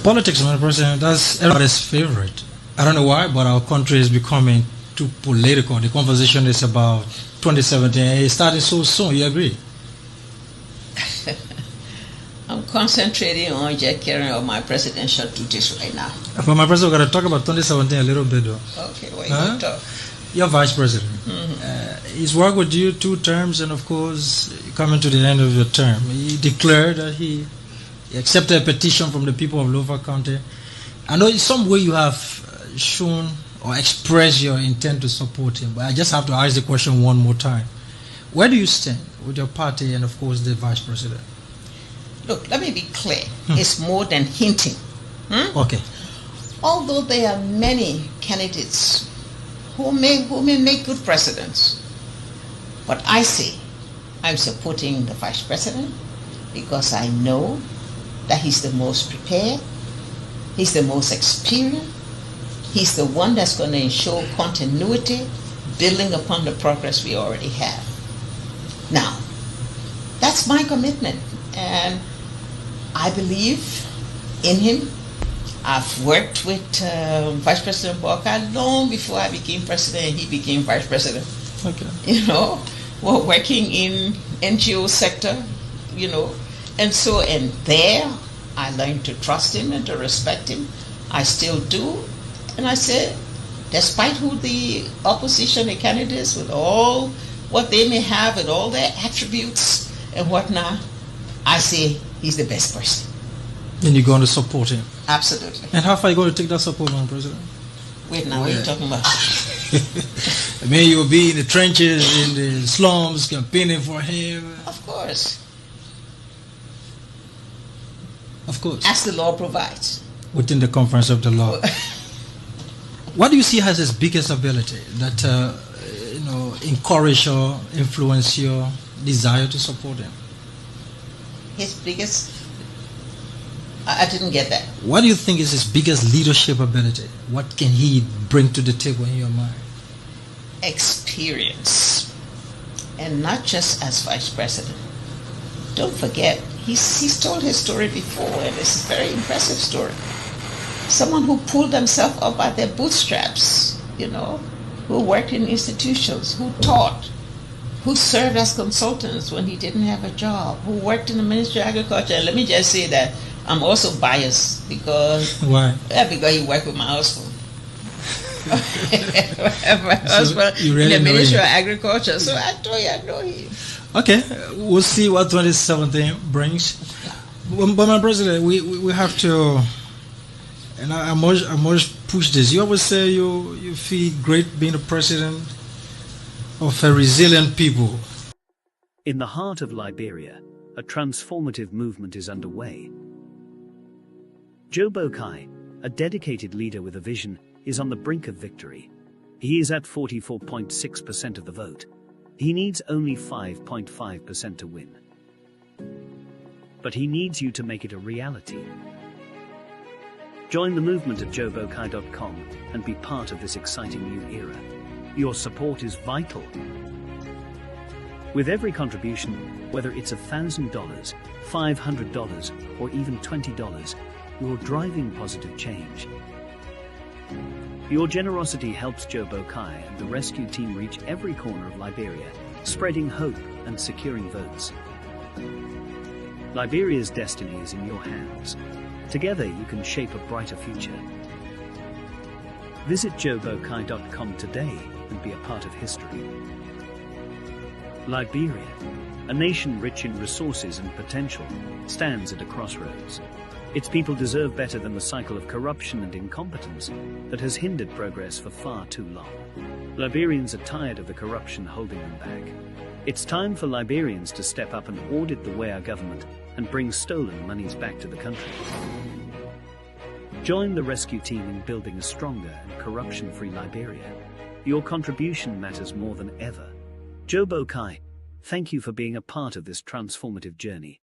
Politics, Mr. President, that's everybody's favorite. I don't know why, but our country is becoming too political. The conversation is about 2017. It's starting so soon. You agree? I'm concentrating on just carrying out my presidential duties right now. But my president, we're going to talk about 2017 a little bit, though. Okay, well, you talk. You're vice president. He's worked with you 2 terms, and of course, coming to the end of your term, he declared that he accepted a petition from the people of Louisville County. I know in some way you have shown or expressed your intent to support him, but I just have to ask the question one more time. Where do you stand with your party and, of course, the vice president? Look, let me be clear. It's more than hinting. Okay. Although there are many candidates who may make good presidents, but I say I'm supporting the vice president because I know that he's the most prepared, he's the most experienced, he's the one that's going to ensure continuity, building upon the progress we already have. Now, that's my commitment, and I believe in him. I've worked with Vice President Walker long before I became president and he became vice president. Okay. You know, we're working in NGO sector, you know, and there I learned to trust him and to respect him. I still do. And I said, despite who the opposition, the candidates, with all what they may have and all their attributes and whatnot, I say he's the best person. And you're going to support him? Absolutely. And how far are you going to take that support, Madam President? Wait now, what are you talking about? I mean, you'll be in the trenches, in the slums, campaigning for him. Of course. Of course. As the law provides. Within the conference of the law. What do you see as his biggest ability that encourage or influence your desire to support him? His biggest... I didn't get that. What do you think is his biggest leadership ability? What can he bring to the table in your mind? Experience. and not just as vice president. Don't forget, he's told his story before, and it's a very impressive story. Someone who pulled themselves up by their bootstraps, who worked in institutions, who taught, who served as consultants when he didn't have a job, who worked in the Ministry of Agriculture. And let me just say that I'm also biased because why? Because he worked with my husband. My husband really in the Ministry of Agriculture. So I told you I know him. Okay, we'll see what 2017 brings. But my president, we have to, and I must push this. You always say you feel great being the president of a resilient people. In the heart of Liberia, a transformative movement is underway. Joe Boakai, a dedicated leader with a vision, is on the brink of victory. He is at 44.6% of the vote. He needs only 5.5% to win. But he needs you to make it a reality. Join the movement at joeboakai.com and be part of this exciting new era. Your support is vital. With every contribution, whether it's $1,000, $500, or even $20, you're driving positive change. Your generosity helps Joe Boakai and the rescue team reach every corner of Liberia, spreading hope and securing votes. Liberia's destiny is in your hands. Together you can shape a brighter future. Visit joeboakai.com today and be a part of history. Liberia, a nation rich in resources and potential, stands at a crossroads. Its people deserve better than the cycle of corruption and incompetence that has hindered progress for far too long. Liberians are tired of the corruption holding them back. It's time for Liberians to step up and audit the way our government and bring stolen monies back to the country. Join the rescue team in building a stronger and corruption-free Liberia. Your contribution matters more than ever. Joe Boakai, thank you for being a part of this transformative journey.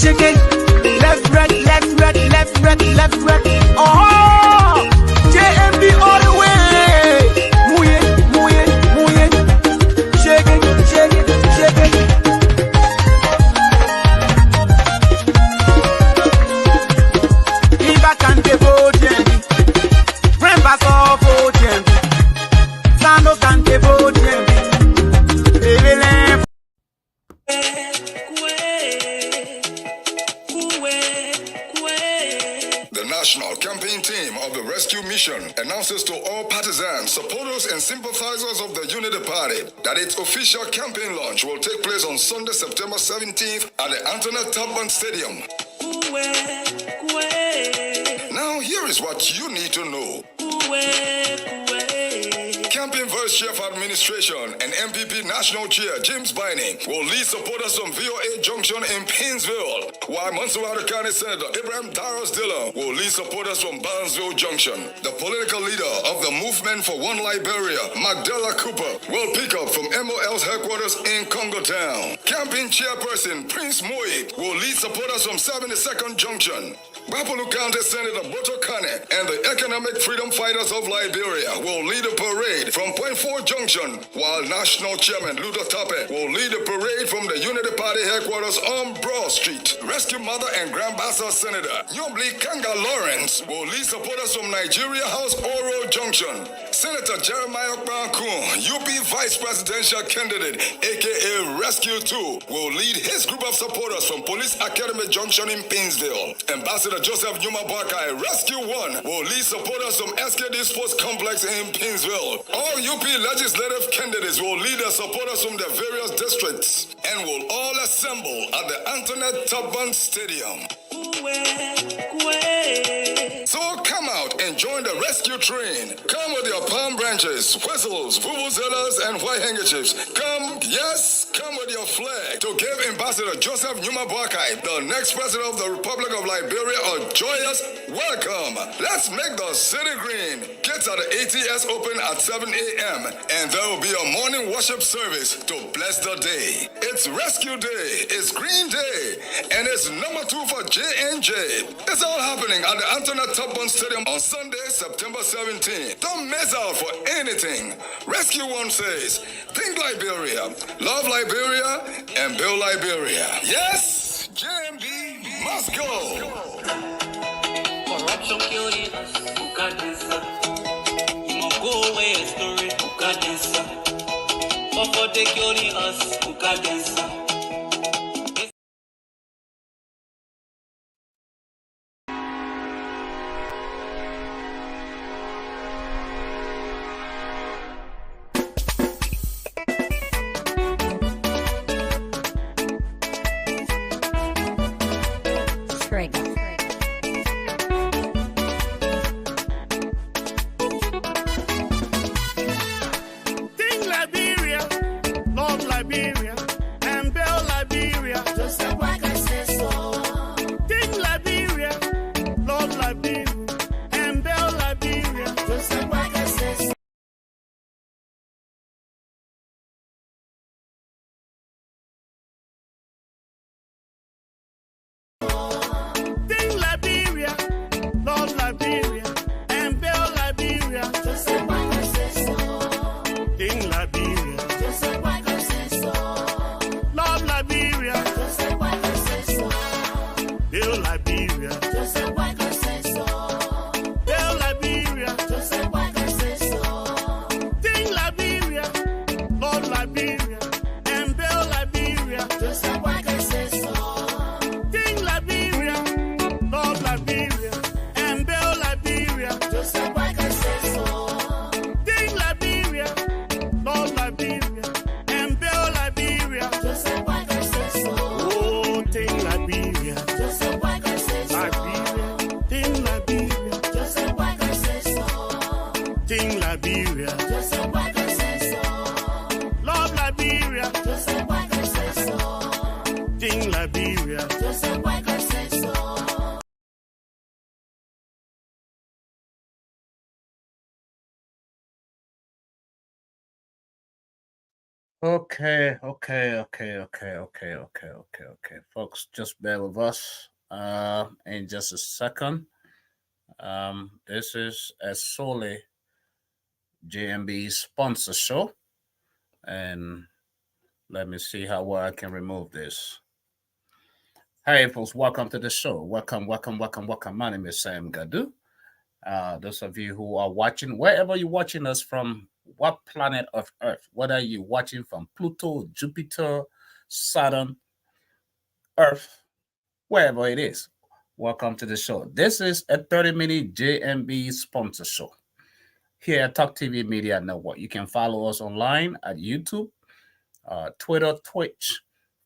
shake it. Left, right, left, right, left, right, left, right. Oh, JMB all the way. Move it, move it, move it. Shake it, shake it, shake it. Iba cante JMB. Grandpa saw JMB. Sando cante JMB. The national campaign team of the rescue mission announces to all partisans, supporters, and sympathizers of the Unity Party that its official campaign launch will take place on Sunday, September 17th at the Antoinette Tubman Stadium. Now, here is what you need to know. Campaign Vice Chair for Administration and MPP National Chair James Biney will lead supporters from VOA Junction in Painesville, while Montserrat County Senator Abraham Darius Dillon will lead supporters from Barnesville Junction. The political leader of the Movement for One Liberia, Magdala Cooper, will pick up from MOL's headquarters in Congo Town. Campaign Chairperson Prince Moyi will lead supporters from 72nd Junction. Bapolu County Senator Boto Kane and the Economic Freedom Fighters of Liberia will lead a parade from Point 4 Junction, while National Chairman Ludo Tape will lead a parade from the Unity Party headquarters on Broad Street. Rescue Mother and Grandmaster Senator Nyobli Kanga Lawrence will lead supporters from Nigeria House Oro Junction. Senator Jeremiah Bankun, UP Vice Presidential Candidate, aka Rescue 2, will lead his group of supporters from Police Academy Junction in Painesville. Ambassador Joseph Nyuma Bakai, Rescue 1, will lead supporters from SKD Sports Complex in Painesville. All UP legislative candidates will lead their supporters from their various districts and will all assemble at the Antoinette Tubman Stadium. So come out and join the rescue train. Come with your palm branches, whistles, vuvuzelas, and white handkerchiefs. Come, yes, come with your flag to give Ambassador Joseph Nyuma Bakai, the next president of the Republic of Liberia, a joyous welcome. Let's make the city green. Gates at the ATS open at 7 a.m. and there will be a morning worship service to bless the day. It's Rescue Day, it's Green Day, and it's number 2 for J&J. It's all happening at the Antoinette Tubman Stadium on Sunday, September 17th. Don't miss out for anything. Rescue 1 says, think Liberia, love Liberia, and build Liberia. Yes, JMB must go. Corruption killing us, Ukadesa. You must go away, story, Ukadesa. For they killing us, Ukadesa. Okay. Folks, just bear with us. In just a second. This is a solely JMB sponsor show, and let me see how well I can remove this. Hey, folks, welcome to the show. Welcome. My name is Sam Gadu. Those of you who are watching, wherever you're watching us from, what planet of Earth, whether you're watching from Pluto, Jupiter, Saturn, Earth, wherever it is, welcome to the show. This is a 30-minute JMB sponsor show here at Talk TV Media Network. You can follow us online at YouTube, Twitter, Twitch,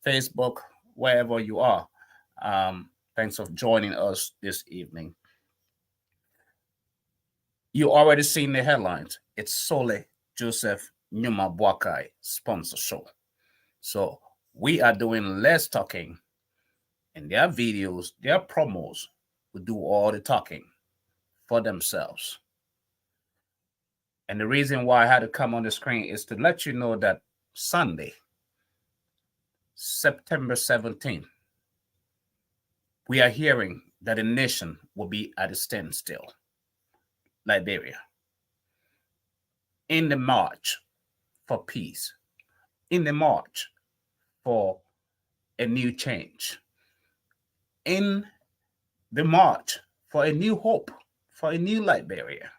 Facebook, wherever you are. Thanks for joining us this evening. You already seen the headlines. It's Sole Joseph Nyuma Boakai sponsor show. So we are doing less talking, and their videos, their promos will do all the talking for themselves. And the reason why I had to come on the screen is to let you know that Sunday, September 17th, we are hearing that the nation will be at a standstill. Liberia, in the march for peace, in the march for a new change, in the march for a new hope, for a new Liberia.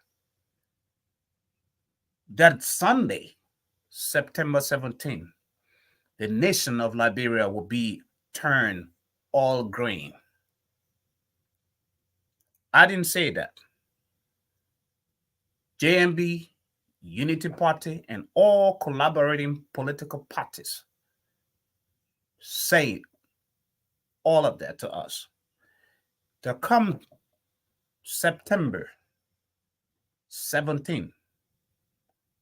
That Sunday, September 17th, the nation of Liberia will be turned all green. I didn't say that. JMB, Unity Party, and all collaborating political parties say all of that to us. To come September 17th,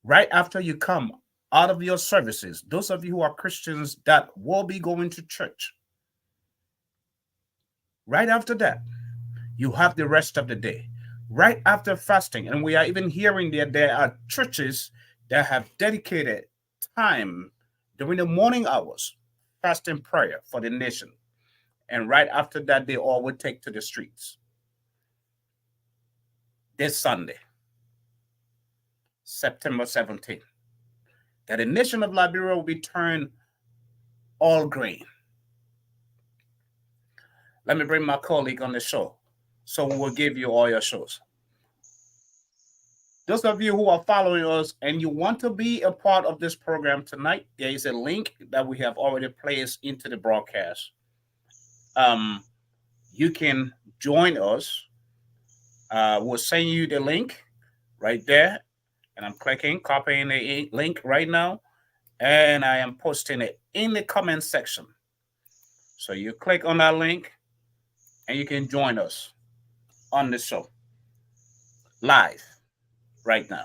right after you come out of your services, those of you who are Christians that will be going to church, right after that, you have the rest of the day. Right after fasting, and we are even hearing that there are churches that have dedicated time during the morning hours, fasting prayer for the nation. And right after that, they all would take to the streets. This Sunday, September 17th, that the nation of Liberia will be turned all green. Let me bring my colleague on the show, so we will give you all your shows. Those of you who are following us and you want to be a part of this program tonight, there is a link that we have already placed into the broadcast. You can join us. We'll send you the link right there. And I'm copying the link right now. And I am posting it in the comment section. So you click on that link and you can join us on the show live right now.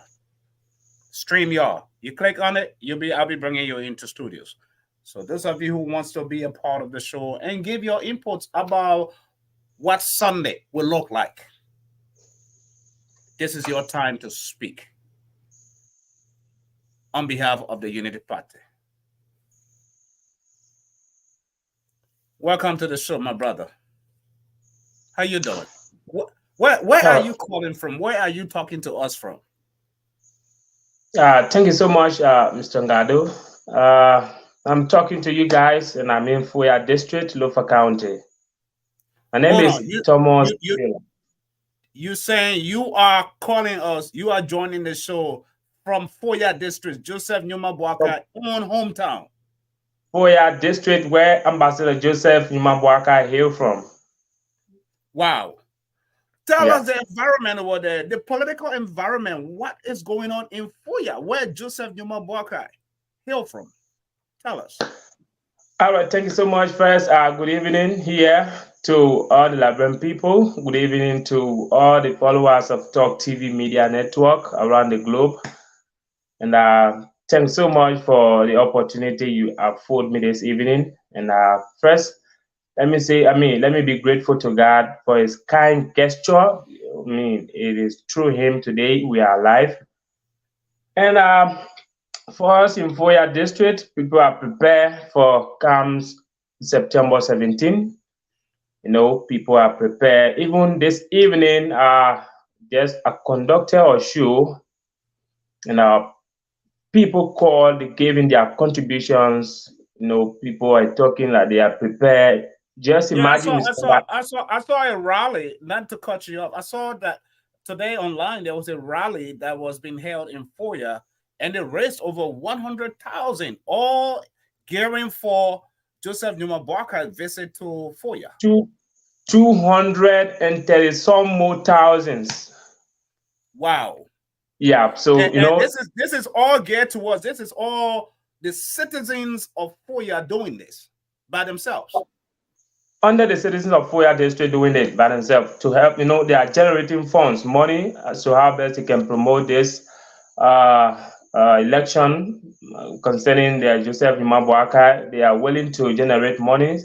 StreamYard. You click on it, I'll be bringing you into studios. So those of you who wants to be a part of the show and give your inputs about what Sunday will look like, this is your time to speak on behalf of the Unity Party. Welcome to the show, my brother. How you doing? Where are you calling from? Where are you talking to us from? Thank you so much, Mr. Ngado. I'm talking to you guys, and I'm in Fuya District, Lofa County. My name is Thomas. You saying you are calling us, you are joining the show from Fuya District, Joseph Nyuma Boakai own hometown. Fuya District, where Ambassador Joseph Nyuma Boakai hail from. Wow. Tell us the environment over there, the political environment. What is going on in Fuya, where Joseph Nyuma Boakai hail from? Tell us. All right, thank you so much. First, good evening here to all the Liberian people. Good evening to all the followers of Talk TV Media Network around the globe. And thanks so much for the opportunity you afford me this evening. And first, let me be grateful to God for his kind gesture. It is through him today we are alive. And For us in Foya district, people are prepared for comes September 17. You know, people are prepared. Even this evening, there's a conductor or show, and people called, giving their contributions. You know, people are talking like they are prepared. Just Yeah, imagine, Mr. White, I saw a rally. Not to cut you off, I saw that today online there was a rally that was being held in Foya, and they raised over 100,000, all gearing for Joseph Numa Barker visit to Foya. 230 some more thousands. Wow. Yeah, so you And know, this is all geared towards, this is all the citizens of Foya doing this by themselves. under the citizens of Foya district doing it by themselves to help. You know, they are generating funds, money, as to how best they can promote this election concerning the Joseph Imabuaka. They are willing to generate money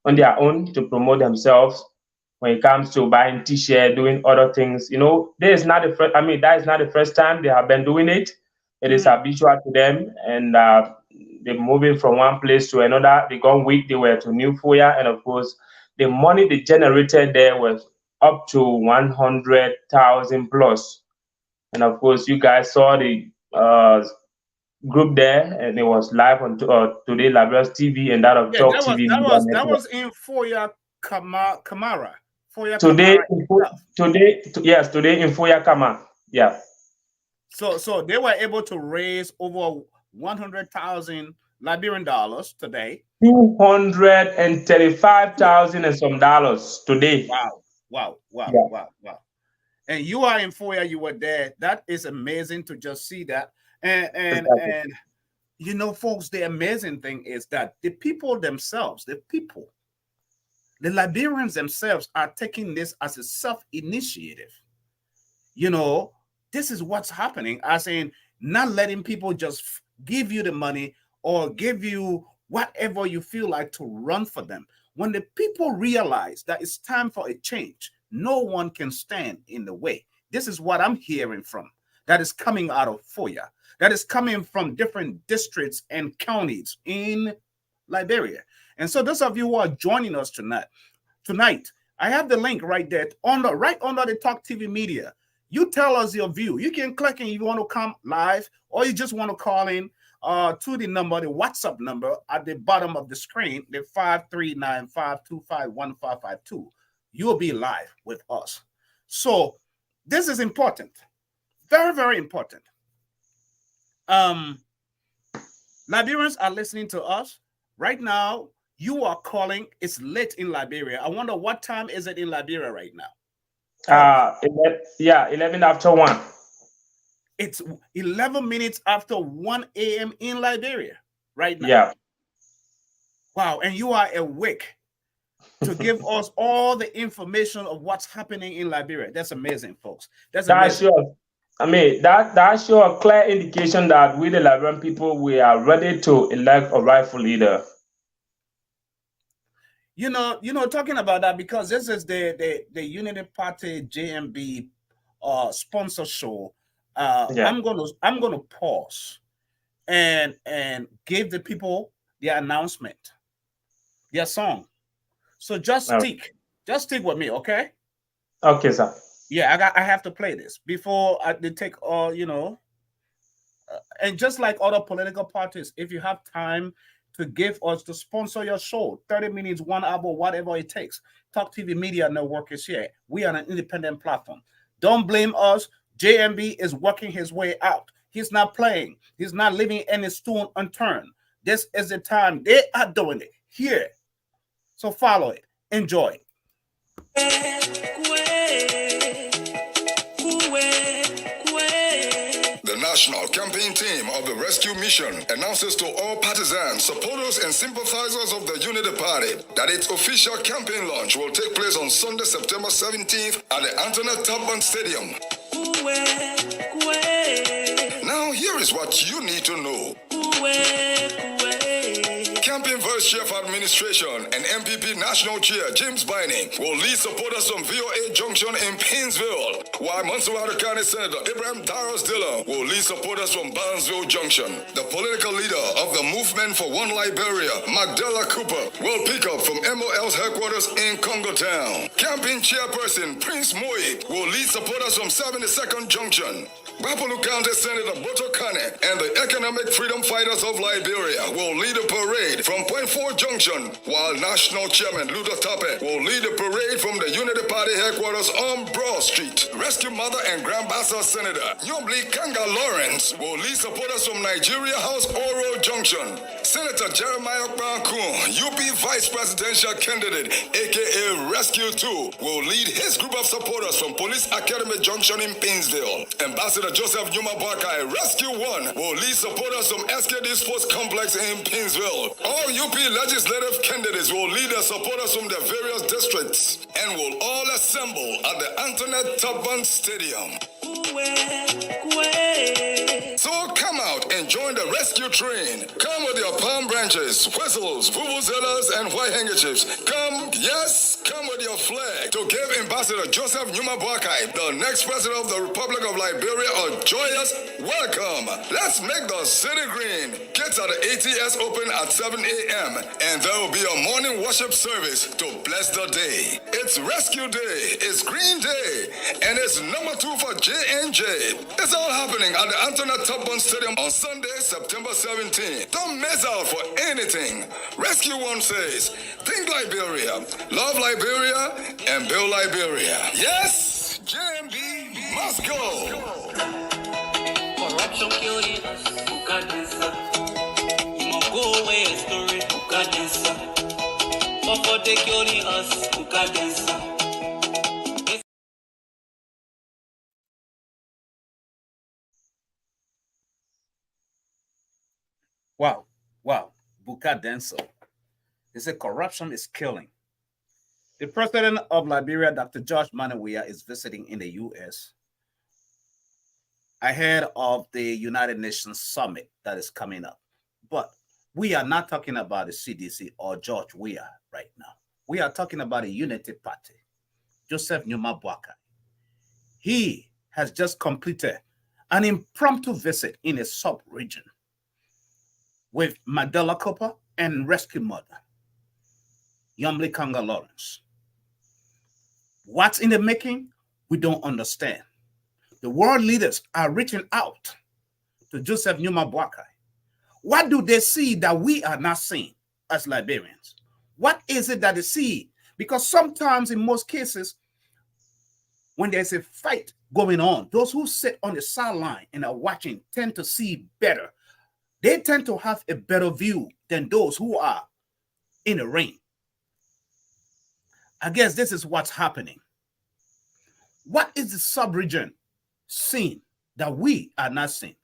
on their own to promote themselves when it comes to buying t-shirt, doing other things. You know, this is not the first. I mean, that is not the first time they have been doing it. It is habitual to them, and they're moving from one place to another. They gone week, they were to New Foya, and of course, the money they generated there was up to 100,000 plus. And of course, you guys saw the group there, and it was live on Today Labras TV and that of Yeah, Talk TV Media that Network. was in Foya Kamara. Foya Today, Kamara itself. yes, today in Foya Kama. Yeah. So they were able to raise over 100,000 Liberian dollars today. 235,000 and some dollars today. Wow. Yeah. And you are in Foya, you were there. That is amazing to just see that. And you know, folks, the amazing thing is that the people themselves, the Liberians themselves are taking this as a self-initiative. You know, this is what's happening, as in not letting people just give you the money or give you whatever you feel like to run for them. When the people realize that it's time for a change, no one can stand in the way. This is what I'm hearing from, that is coming out of Foya, that is coming from different districts and counties in Liberia. And so those of you who are joining us tonight, I have the link right there, right under the Talk TV Media. You tell us your view. You can click in if you want to come live, or you just want to call in to the number, the WhatsApp number at the bottom of the screen, the 539-525-1552. You'll be live with us. So this is important. Very, very important. Liberians are listening to us right now. You are calling. It's late in Liberia. I wonder what time is it in Liberia right now? 11 after 1. It's 11 minutes after 1 a.m. in Liberia right now. Yeah. Wow. And you are awake to give us all the information of what's happening in Liberia. That's amazing, folks. That's sure. I mean, that show a clear indication that we, the Liberian people, we are ready to elect a rightful leader. You know, talking about that, because this is the Unity Party JMB sponsor show. I'm gonna pause and give the people the announcement, their song. So just stick with me, okay? Okay, sir. Yeah, I have to play this before they take and just like other political parties, if you have time to give us to sponsor your show, 30 minutes, 1 hour, whatever it takes, Talk TV Media Network is here. We are an independent platform. Don't blame us. JMB is working his way out. He's not playing. He's not leaving any stone unturned. This is the time they are doing it here. So follow it. Enjoy. The national campaign team of the Rescue Mission announces to all partisans, supporters, and sympathizers of the Unity Party that its official campaign launch will take place on Sunday, September 17th at the Antoinette Tubman Stadium. Now, here is what you need to know. Campaign Vice Chair for Administration and MPP National Chair James Bynum will lead supporters from VOA Junction in Painesville, while Montserrat County Senator Abraham Darius Dillon will lead supporters from Barnesville Junction. The political leader of the Movement for One Liberia, Magdala Cooper, will pick up from MOL's headquarters in Congo Town. Campaign Chairperson Prince Moyi will lead supporters from 72nd Junction. Bapolu County Senator Boto Kane and the Economic Freedom Fighters of Liberia will lead a parade from Point 4 Junction, while National Chairman Ludo Tape will lead a parade from the Unity Party headquarters on Broad Street. Rescue Mother and Grandmaster Senator Nyobli Kanga Lawrence will lead supporters from Nigeria House Oro Junction. Senator Jeremiah Bankun, UP Vice Presidential Candidate, aka Rescue 2, will lead his group of supporters from Police Academy Junction in Painesville. Ambassador Joseph Nyuma Bakai, Rescue 1, will lead supporters from SKD Sports Complex in Painesville. All UP legislative candidates will lead their supporters from their various districts and will all assemble at the Antoinette Tubman Stadium. So come out and join the rescue train. Come with your palm branches, whistles, vuvuzelas, and white handkerchiefs. Come, yes, come with your flag to give Ambassador Joseph Nyuma Bakai, the next president of the Republic of Liberia, a joyous welcome. Let's make the city green. Gates at the ATS open at 7 a.m. and there will be a morning worship service to bless the day. It's Rescue Day, it's Green Day, and it's number 2 for J&J. It's all happening at the Antoinette Tubman Stadium on Sunday, September 17th. Don't miss out for anything. Rescue 1 says, think Liberia, love Liberia, and build Liberia. Yes, JMB must go. Corruption killing us, who got this up? You must go away, story, who got this up? For they killing us, who got this up? Wow, Buka Denso. They say corruption is killing. The president of Liberia, Dr. George Manawia, is visiting in the U.S. ahead of the United Nations summit that is coming up. But we are not talking about the CDC or George Weah right now. We are talking about a unity party, Joseph Nyuma Bakai. He has just completed an impromptu visit in a sub-region with Mandela Cooper and Rescue Mother, Yumli Kanga Lawrence. What's in the making? We don't understand. The world leaders are reaching out to Joseph Nyuma Bakai. What do they see that we are not seeing as Liberians? What is it that they see? Because sometimes, in most cases, when there's a fight going on, those who sit on the sideline and are watching tend to see better. They tend to have a better view than those who are in the ring. I guess this is what's happening. What is the sub-region seeing that we are not seeing?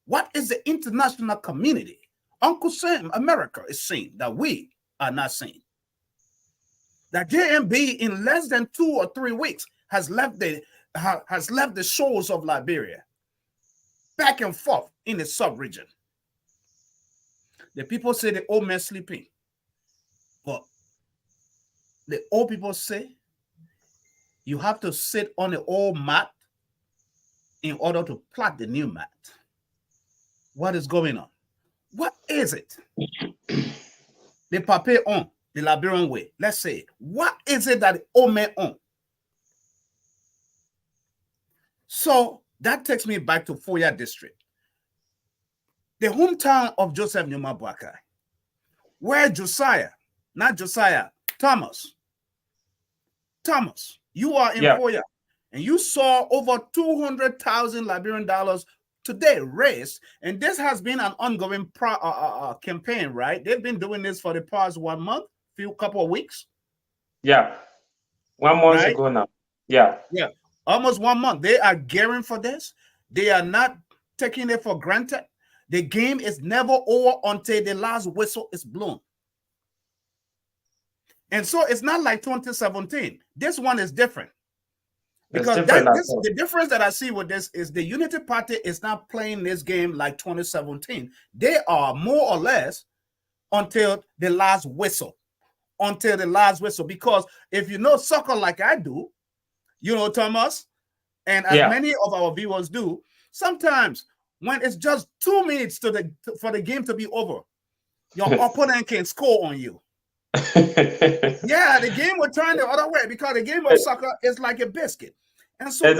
What is the international community, Uncle Sam, America, is seeing that we are not seeing? That JMB in less than 2 or 3 weeks has left the shores of Liberia back and forth in the sub-region. The people say the old man sleeping, but the old people say you have to sit on the old mat in order to plot the new mat. What is going on? What is it? The pape on the Liberian way. Let's say, what is it that the old man on? So that takes me back to Foya District, the hometown of Joseph Nyuma Bakai, where Thomas, you are in Foya, and you saw over $200,000 Liberian dollars today raised, and this has been an ongoing campaign, right? They've been doing this for the past 1 month, couple of weeks. Yeah, 1 month ago now. Yeah, almost 1 month. They are gearing for this. They are not taking it for granted. The game is never over until the last whistle is blown. And so it's not like 2017. This one is different. Because the difference that I see with this is the Unity Party is not playing this game like 2017. They are more or less until the last whistle. Until the last whistle. Because if you know soccer like I do, you know, Thomas, and as many of our viewers do, sometimes when it's just 2 minutes for the game to be over, your opponent can score on you. Yeah, the game will turn the other way because the game of soccer is like a biscuit. And so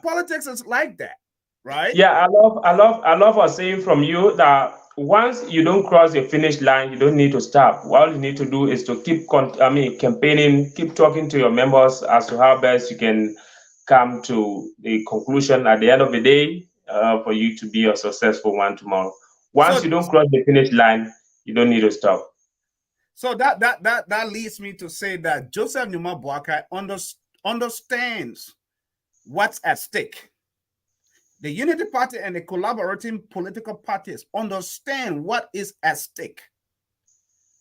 politics is like that, right? Yeah, I love a saying from you that once you don't cross the finish line, you don't need to stop. All you need to do is to keep campaigning, keep talking to your members as to how best you can come to the conclusion at the end of the day for you to be a successful one tomorrow. Once you don't cross the finish line, you don't need to stop. So that leads me to say that Joseph Numa Boakai understands what's at stake. The Unity Party and the collaborating political parties understand what is at stake.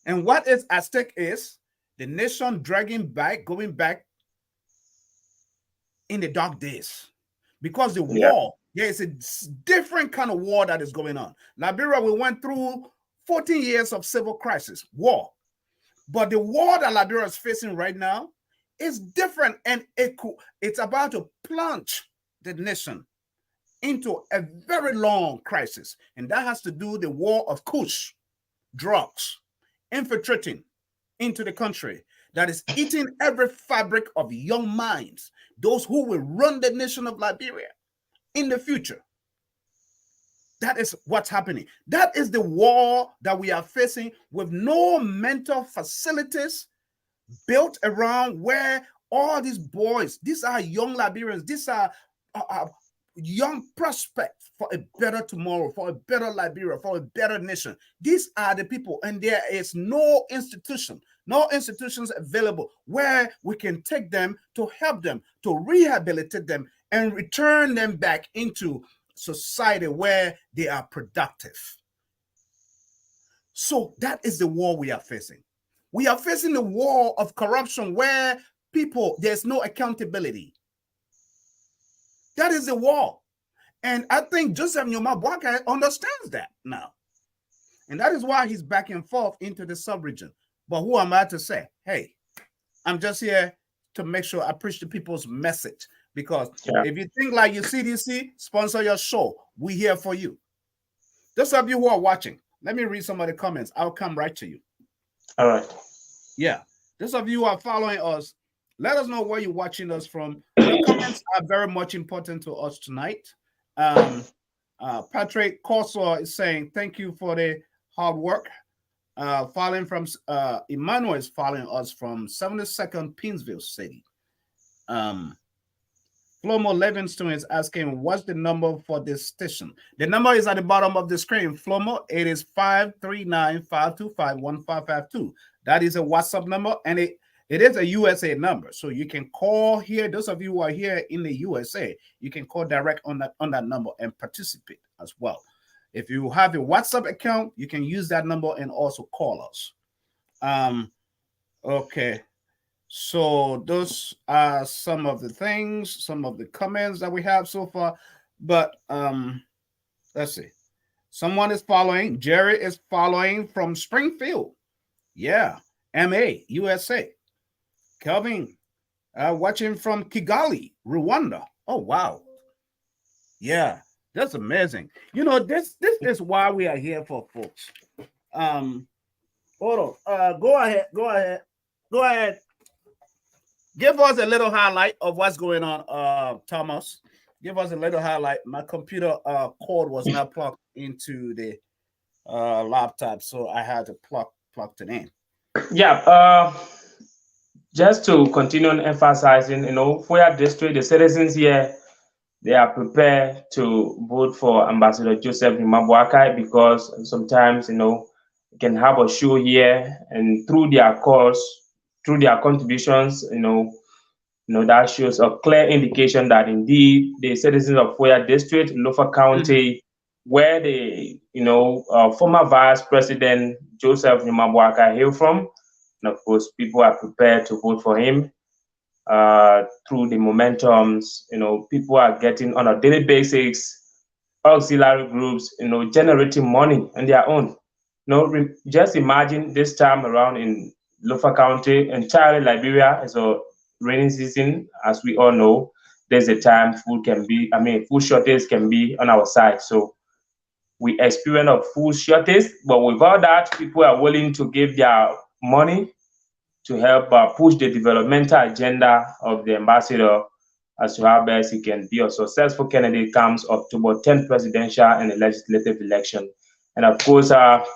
And what is at stake is the nation going back in the dark days. Because the war, there is a different kind of war that is going on. Liberia, we went through 14 years of civil crisis, war. But the war that Liberia is facing right now is different, and it's about to plunge the nation into a very long crisis. And that has to do with the war of Kush, drugs, infiltrating into the country that is eating every fabric of young minds, those who will run the nation of Liberia in the future. That is what's happening. That is the war that we are facing, with no mental facilities built around where all these boys, these are young Liberians, these are young prospects for a better tomorrow, for a better Liberia, for a better nation. These are the people, and there is no institutions available where we can take them to help them, to rehabilitate them, and return them back into society where they are productive. So that is the war we are facing. We are facing the war of corruption where there's no accountability. That is the war. And I think Joseph Nyoma Boakai understands that now. And that is why he's back and forth into the sub-region. But who am I to say, hey, I'm just here to make sure I preach the people's message. Because if you think like your CDC, sponsor your show. We're here for you. Those of you who are watching, let me read some of the comments. I'll come right to you. All right. Yeah. Those of you who are following us, let us know where you're watching us from. Your comments are very much important to us tonight. Patrick Corso is saying, thank you for the hard work. Following from Emmanuel is following us from 72nd Pinsville City. Flomo Livingston is asking, what's the number for this station? The number is at the bottom of the screen. Flomo, it is 539-525-1552. That is a WhatsApp number, and it is a USA number. So you can call here. Those of you who are here in the USA, you can call direct on that number and participate as well. If you have a WhatsApp account, you can use that number and also call us. Okay. So those are some of the things, some of the comments that we have so far. But let's see. Someone is following. Jerry is following from Springfield. Yeah. MA, USA. Kelvin, watching from Kigali, Rwanda. Oh, wow. Yeah, that's amazing. You know, this is why we are here for, folks. Hold on. Go ahead. Give us a little highlight of what's going on, Thomas. Give us a little highlight. My computer cord was not plugged into the laptop, so I had to plug it in. Yeah. Just to continue on emphasizing, Foya District, the citizens here, they are prepared to vote for Ambassador Joseph Numa Boakai because sometimes, you can have a show here, and through their cause, through their contributions, that shows a clear indication that indeed the citizens of Foya District, Lofa County, where the former Vice President Joseph Numa Boakai hail from, and of course, people are prepared to vote for him. Through the momentums, people are getting on a daily basis auxiliary groups, generating money on their own. Just imagine this time around in Lofa County, entirely Liberia is a rainy season, as we all know. There's a time food shortage can be on our side. So we experience a food shortage, but without that, people are willing to give their money to help push the developmental agenda of the ambassador as to how best he can be a successful candidate comes October 10th presidential and the legislative election. And of course,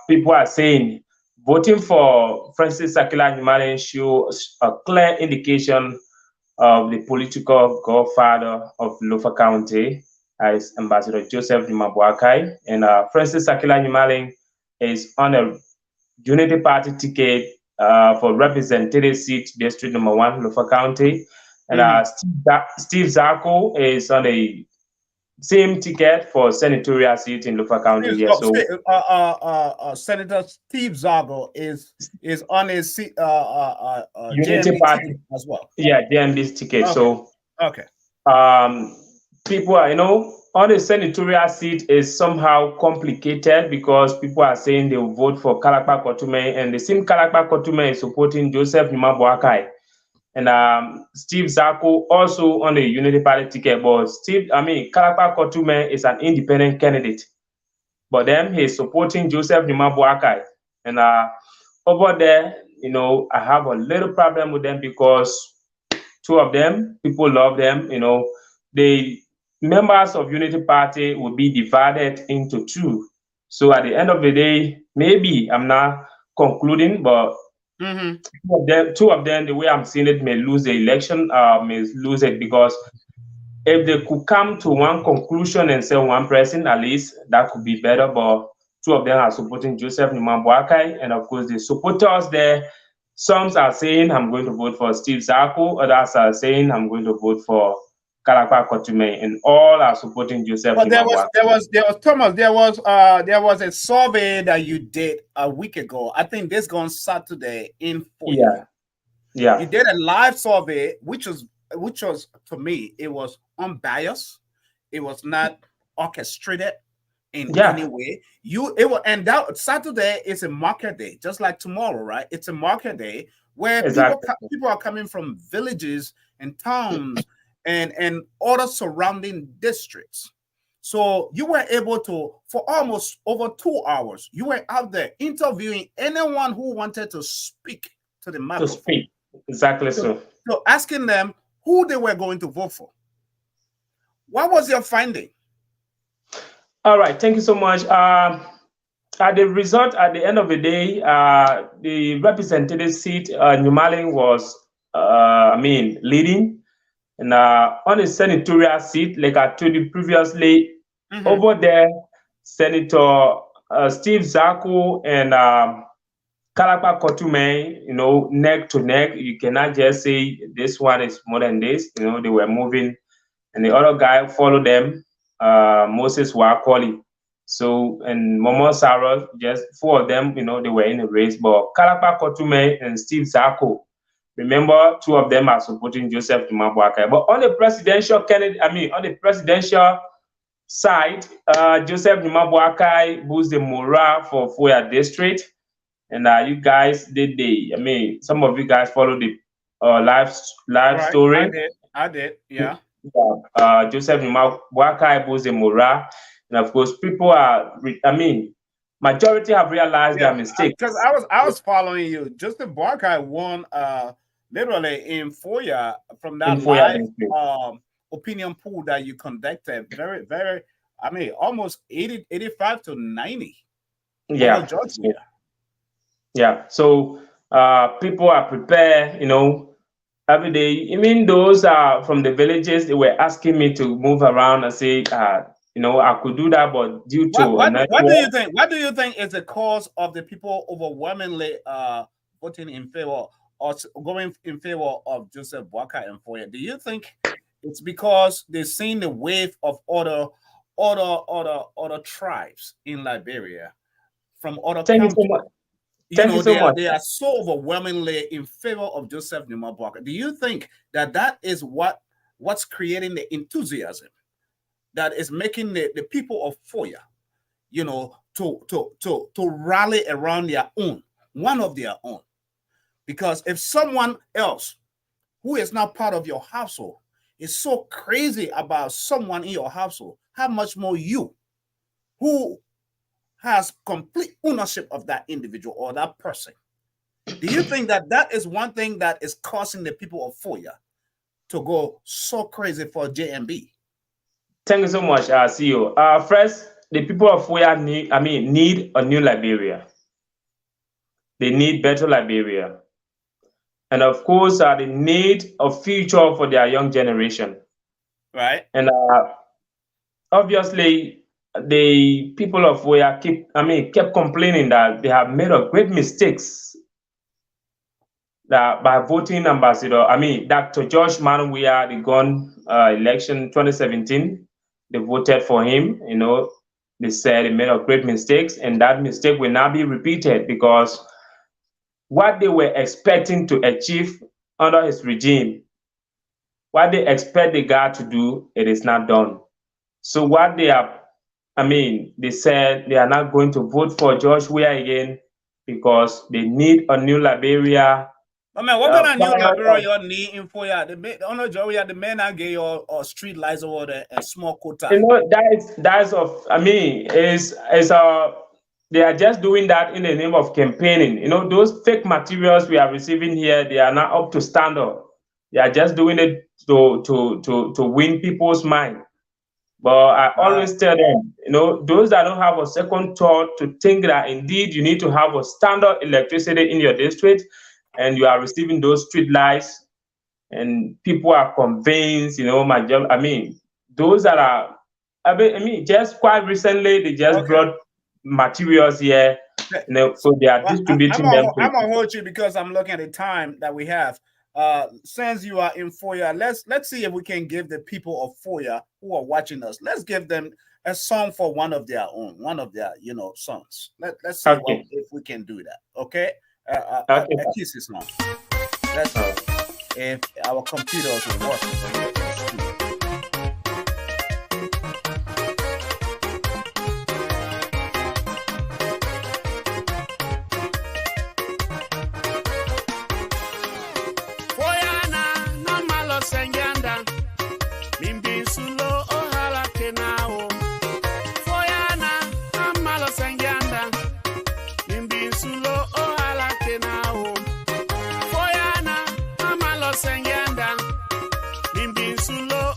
people are saying voting for Francis Sakila Nyimale shows a clear indication of the political godfather of Lofa County as Ambassador Joseph Nimabwakai. And Francis Sakila Nyimale is on a Unity Party ticket for representative seat, District Number 1, Lofa County. And Steve Zako is on the same ticket for senatorial seat in Lofa County. Here. So, Senator Steve Zago is on his Unity JMB Party as well. Yeah, JMB's ticket. Okay. So, okay. People are, on the senatorial seat is somehow complicated because people are saying they will vote for Kalakpa Kotume, and the same Kalakpa Kotume is supporting Joseph Nimabwakai. And Steve Zako also on the Unity Party ticket, but Kalakpa Kotume is an independent candidate. But then he's supporting Joseph Nimabwakai. And over there, I have a little problem with them because two of them, people love them, the members of Unity Party will be divided into two. So at the end of the day, maybe I'm not concluding, but two of them, the way I'm seeing it, may lose the election, may lose it because if they could come to one conclusion and say one person, at least that could be better. But two of them are supporting Joseph Nimabwakai, and of course the supporters there. Some are saying I'm going to vote for Steve Zako, others are saying I'm going to vote for Kalakpa Kotume, and all are supporting Joseph. But there was Thomas. There was a survey that you did a week ago. I think this gone Saturday in Foya. Yeah. You did a live survey, which was to me, it was unbiased. It was not orchestrated in any way. That Saturday is a market day, just like tomorrow, right? It's a market day where people are coming from villages and towns and other surrounding districts. So you were able to, for almost over 2 hours, you were out there interviewing anyone who wanted to speak to the microphone. To speak, exactly so. So asking them who they were going to vote for. What was your finding? All right, thank you so much. At the result, at the end of the day, the representative seat, Nyimale was, leading. And on the senatorial seat, like I told you previously, over there, Senator Steve Zako and Kalakpa Kotume, neck to neck. You cannot just say this one is more than this. They were moving, and the other guy followed them, Moses Wakoli. So, and Momo Sarah, just four of them, they were in the race. But Kalakpa Kotume and Steve Zako, remember, two of them are supporting Joseph Nimabwakai. But on the presidential on the presidential side, Joseph Nimabwakai boosts the morale for Foya district. And you guys some of you guys follow the live story. I did, yeah. Joseph Nimabwakai boosts the morale. And of course, people majority have realized their mistakes. Because I was following you. Joseph Nimabwakai won literally in Foya from that live opinion pool that you conducted. Very, very, almost 85 to 90. Yeah. Yeah. So people are prepared, every day. Those are from the villages, they were asking me to move around and say, I could do that, but due to what do you think is the cause of the people overwhelmingly voting in favor or going in favor of Joseph Boakai and Foya? Do you think it's because they've seen the wave of other tribes in Liberia from other countries? Thank you so much. They are so overwhelmingly in favor of Joseph Nimabwakai. Do you think that is what's creating the enthusiasm that is making the people of Foya to rally around their own, one of their own. Because if someone else who is not part of your household is so crazy about someone in your household, how much more you, who has complete ownership of that individual or that person? Do you think that is one thing that is causing the people of Foya to go so crazy for JMB? Thank you so much, CEO. First, the people of Foya need a new Liberia. They need better Liberia. And of course, they need a future for their young generation. Right. And obviously, the people of Foya kept complaining that they have made a great mistakes that by voting Dr. George Manuwea, the gun election 2017, they voted for him. They said he made a great mistakes, and that mistake will not be repeated because what they were expecting to achieve under his regime, what they expect the guy to do, it is not done. So what they said they are not going to vote for George Weah again because they need a new Liberia. I mean, what kind of new Liberia you need in Foya? The men are gay or street lights over there and small quota. They are just doing that in the name of campaigning. Those fake materials we are receiving here, they are not up to standard. They are just doing it to win people's mind. But I always tell them, those that don't have a second thought to think that indeed you need to have a standard electricity in your district, and you are receiving those street lights, and people are convinced, those that are, just quite recently, they just brought materials here, so they are distributing them. I'm gonna hold you because I'm looking at the time that we have. Since you are in Foya, let's see if we can give the people of Foya who are watching us, let's give them a song for one of their songs. Let's see if we can do that. Okay. A kiss is long. Let's see if our computers will work. Sulo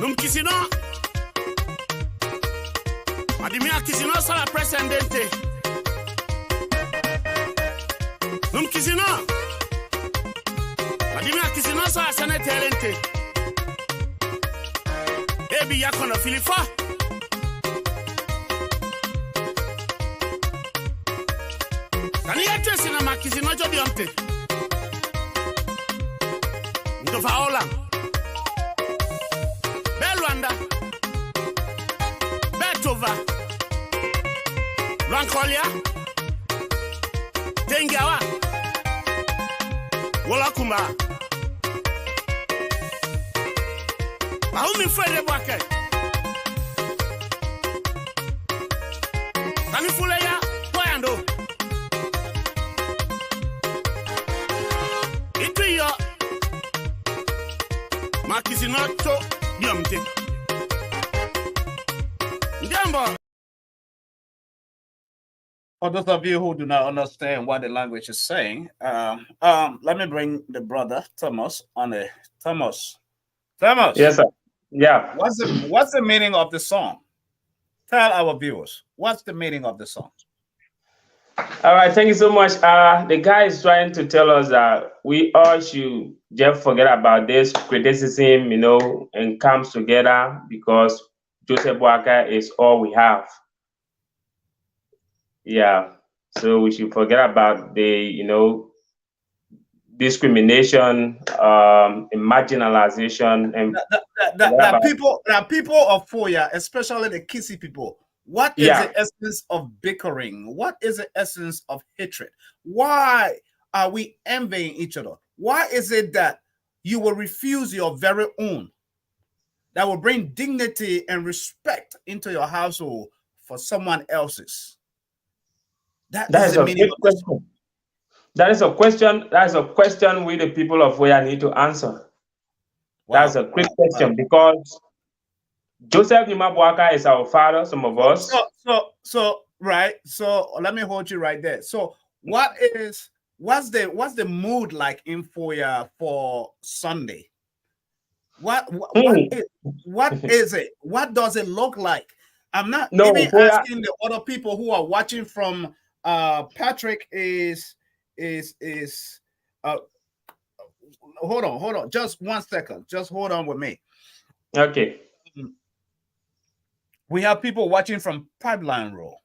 Num kisino. Adimia kisino sala presidente. Num kisino. Adimia kisino sala senate. Ebi yakono filifa. Kani yete sinama kisino jodiante. Ndo faola. Belwanda. Betova. Rankolia. Tengawa. Wolakuma. Mahumi Fred Bwake. Kanifuleya Poyando. Ituyo. Makisinoto Diomte. Jambo. For those of you who do not understand what the language is saying, let me bring the brother Thomas on it. Thomas. Yes, sir. Yeah. What's the meaning of the song? Tell our viewers what's the meaning of the song. All right, thank you so much. The guy is trying to tell us that we all should just forget about this criticism, and come together because Joseph Boakai is all we have. Yeah, so we should forget about the, discrimination, marginalization, and the people of Foya, especially the Kisi people. What is the essence of bickering? What is the essence of hatred? Why are we envying each other? Why is it that you will refuse your very own that will bring dignity and respect into your household for someone else's? That is a good question. That is a question. That is a question we, the people of Foya, need to answer. Wow. That's a quick question because Joseph Nimabwaka is our father, some of us. So right. So let me hold you right there. So what's the mood like in Foya for Sunday? What is it? What does it look like? I'm not even asking the other people who are watching from Patrick is hold on. Just 1 second. Just hold on with me. Okay. We have people watching from Pipeline Row,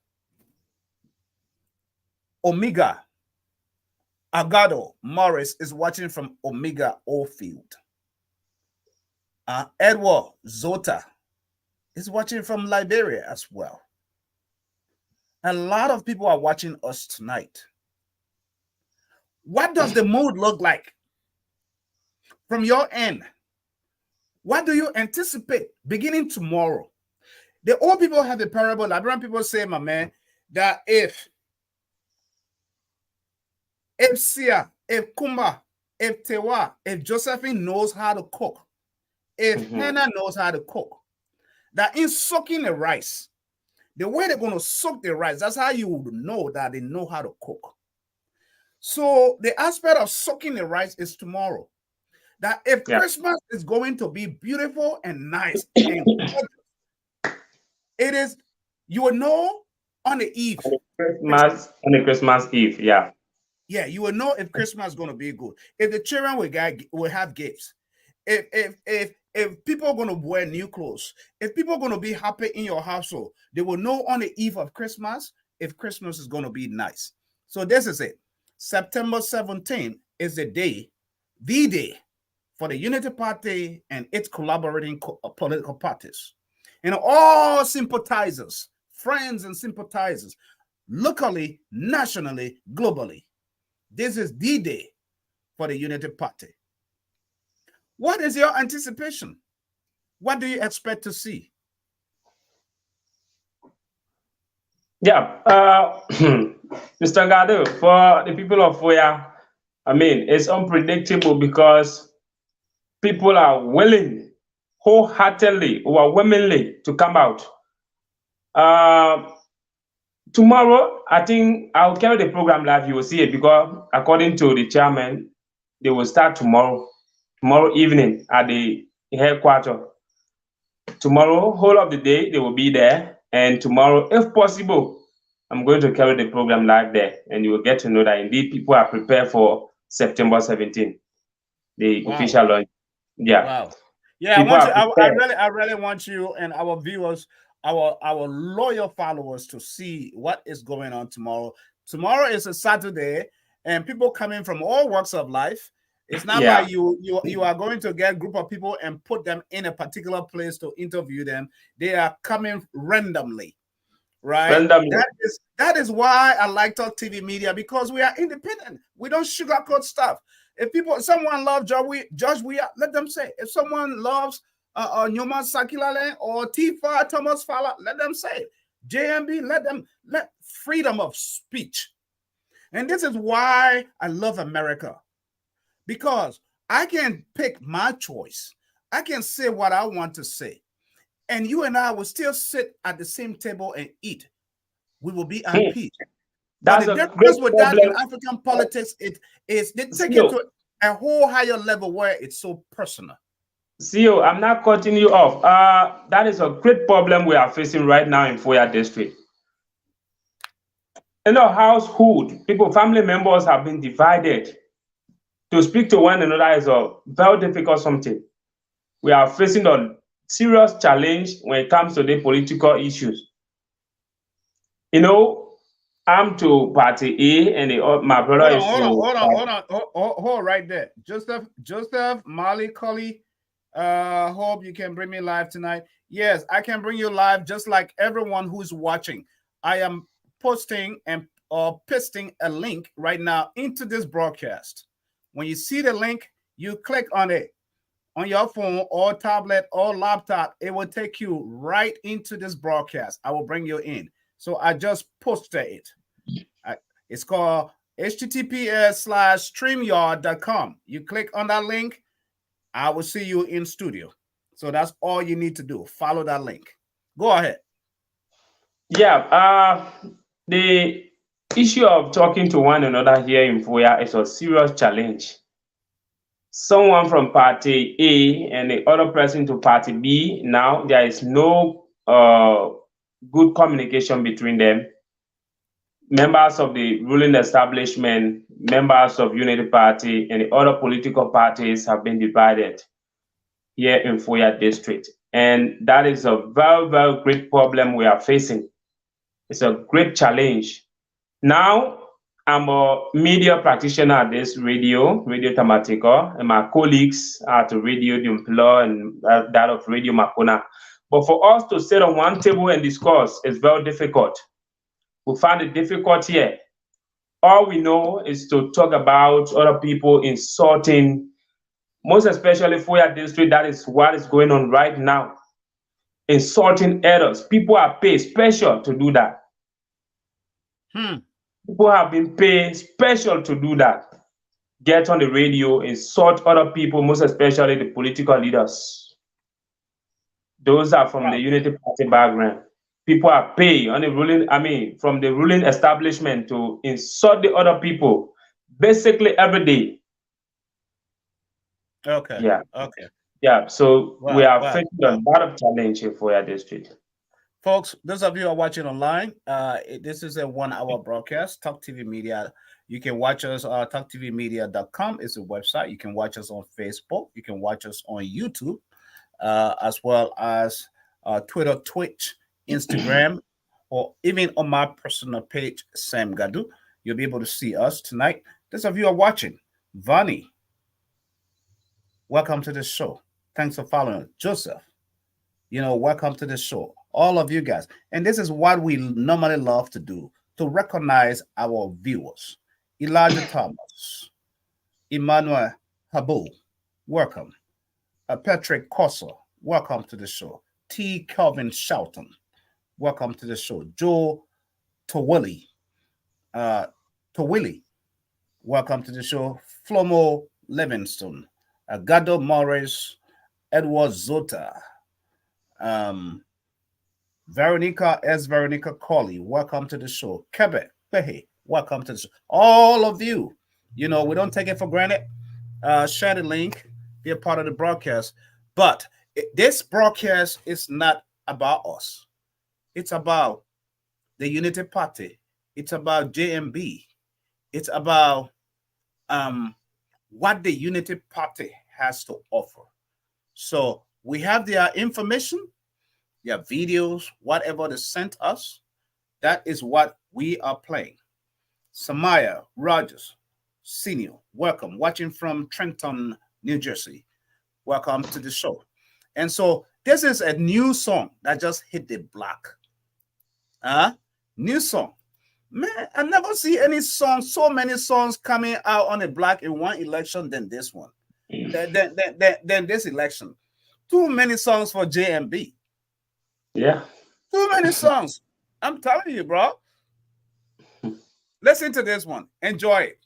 Omega. Agado Morris is watching from Omega Oldfield. Edward Zota is watching from Liberia as well. A lot of people are watching us tonight. What does the mood look like from your end? What do you anticipate beginning tomorrow? The old people have a parable. Liberian people say, my man, that if Sia, if Kumba, if Tewa, if Josephine knows how to cook, if Hannah knows how to cook, that in soaking the rice, the way they're going to soak the rice, that's how you would know that they know how to cook. So the aspect of soaking the rice is tomorrow. That if Christmas is going to be beautiful and nice and it is, you will know on the eve. On the Christmas Eve, yeah. Yeah, you will know if Christmas is going to be good. If the children will have gifts. If people are going to wear new clothes. If people are going to be happy in your household. They will know on the eve of Christmas if Christmas is going to be nice. So this is it. September 17th is the day for the Unity Party and its collaborating political parties. And all sympathizers, friends and sympathizers, locally, nationally, globally. This is the day for the Unity Party. What is your anticipation? What do you expect to see? Yeah, Mr. Gado, for the people of Foya, it's unpredictable because people are willing, wholeheartedly, overwhelmingly to come out. Tomorrow, I think I'll carry the program live. You will see it because according to the chairman, they will start tomorrow evening at the headquarters. tomorrow, whole of the day, they will be there. And tomorrow, if possible, I'm going to carry the program live there. And you will get to know that indeed people are prepared for September 17th, the official launch. Yeah. Wow. Yeah, People are I really want you and our viewers, our loyal followers to see what is going on tomorrow. Tomorrow is a Saturday, and people coming from all walks of life. It's not like you are going to get a group of people and put them in a particular place to interview them. They are coming randomly, right? Randomly. That is why I like Talk TV Media, because we are independent. We don't sugarcoat stuff. If someone loves George Weah, let them say. If someone loves Nyoma Sakilale or Tifa Thomas Fala, let them say. JMB, let freedom of speech. And this is why I love America, because I can pick my choice. I can say what I want to say. And you and I will still sit at the same table and eat. We will be at peace. That's but the a difference great with that in problem. African politics is they take it to a whole higher level where it's so personal. CEO, I'm not cutting you off. That is a great problem we are facing right now in Foya district. In our household, family members have been divided. To speak to one another is a very difficult something. We are facing a serious challenge when it comes to the political issues. You know, I'm to party A and my brother is to... Hold right there. Joseph, Mali, Cully, hope you can bring me live tonight. Yes, I can bring you live just like everyone who's watching. I am posting and pasting a link right now into this broadcast. When you see the link, you click on it on your phone or tablet or laptop. It will take you right into this broadcast. I will bring you in. So I just posted it. It's called https:/streamyard.com. You click on that link, I will see you in studio. So that's all you need to do. Follow that link. Go ahead. Yeah, the issue of talking to one another here in Foya is a serious challenge. Someone from party A and the other person to party B, now there is no good communication between them. Members of the ruling establishment, members of Unity Party, and the other political parties have been divided here in Foya district. And that is a very, very great problem we are facing. It's a great challenge. Now, I'm a media practitioner at this Radio Tamatika, and my colleagues are at Radio Dumplo and that of Radio Makona. But for us to sit on one table and discuss is very difficult. We find it difficult here. All we know is to talk about other people insulting, most especially Foya district. That is what is going on right now. Insulting others. People are paid special to do that. People have been paid special to do that. Get on the radio, insult other people, most especially the political leaders. Those are from the Unity Party background. People are paid on the from the ruling establishment to insult the other people basically every day. Okay. Yeah. Okay. Yeah. So we are facing a lot of challenge here for our district. Folks, those of you who are watching online, this is a 1-hour broadcast, Talk TV Media. You can watch us on talktvmedia.com is a website. You can watch us on Facebook. You can watch us on YouTube, as well as Twitter, Twitch, Instagram, or even on my personal page, Sam Gadu. You'll be able to see us tonight. Those of you who are watching, Vani, welcome to the show. Thanks for following. Joseph, welcome to the show. All of you guys. And this is what we normally love to do, to recognize our viewers. Elijah Thomas, Emmanuel Habu, welcome. Patrick Corso, welcome to the show. T. Kelvin Shelton, welcome to the show. Joe Towilli, welcome to the show. Flomo Livingston, Agado Morris, Edward Zota, Veronica Colley, welcome to the show. Quebec, hey, welcome to the show. All of you, we don't take it for granted. Share the link, be a part of the broadcast. But This broadcast is not about us. It's about the Unity Party. It's about JMB. It's about what the Unity Party has to offer. So we have their information, their videos, whatever they sent us. That is what we are playing. Samaya Rogers, Senior, welcome. Watching from Trenton, New Jersey. Welcome to the show. And so this is a new song that just hit the block. New song. Man, I never see any songs, so many songs coming out on the block in one election than this one. Than this election. Too many songs for JMB. Yeah. Too many songs. I'm telling you, bro. Listen to this one. Enjoy it.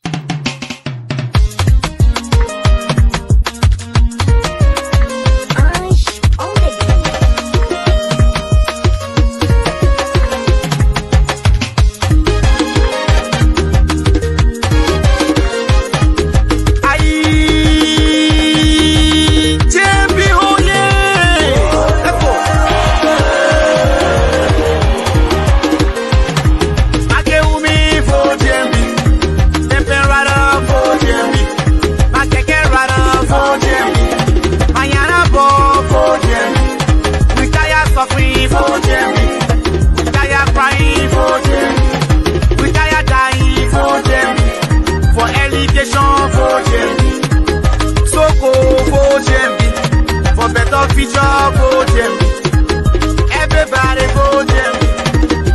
Everybody vote them.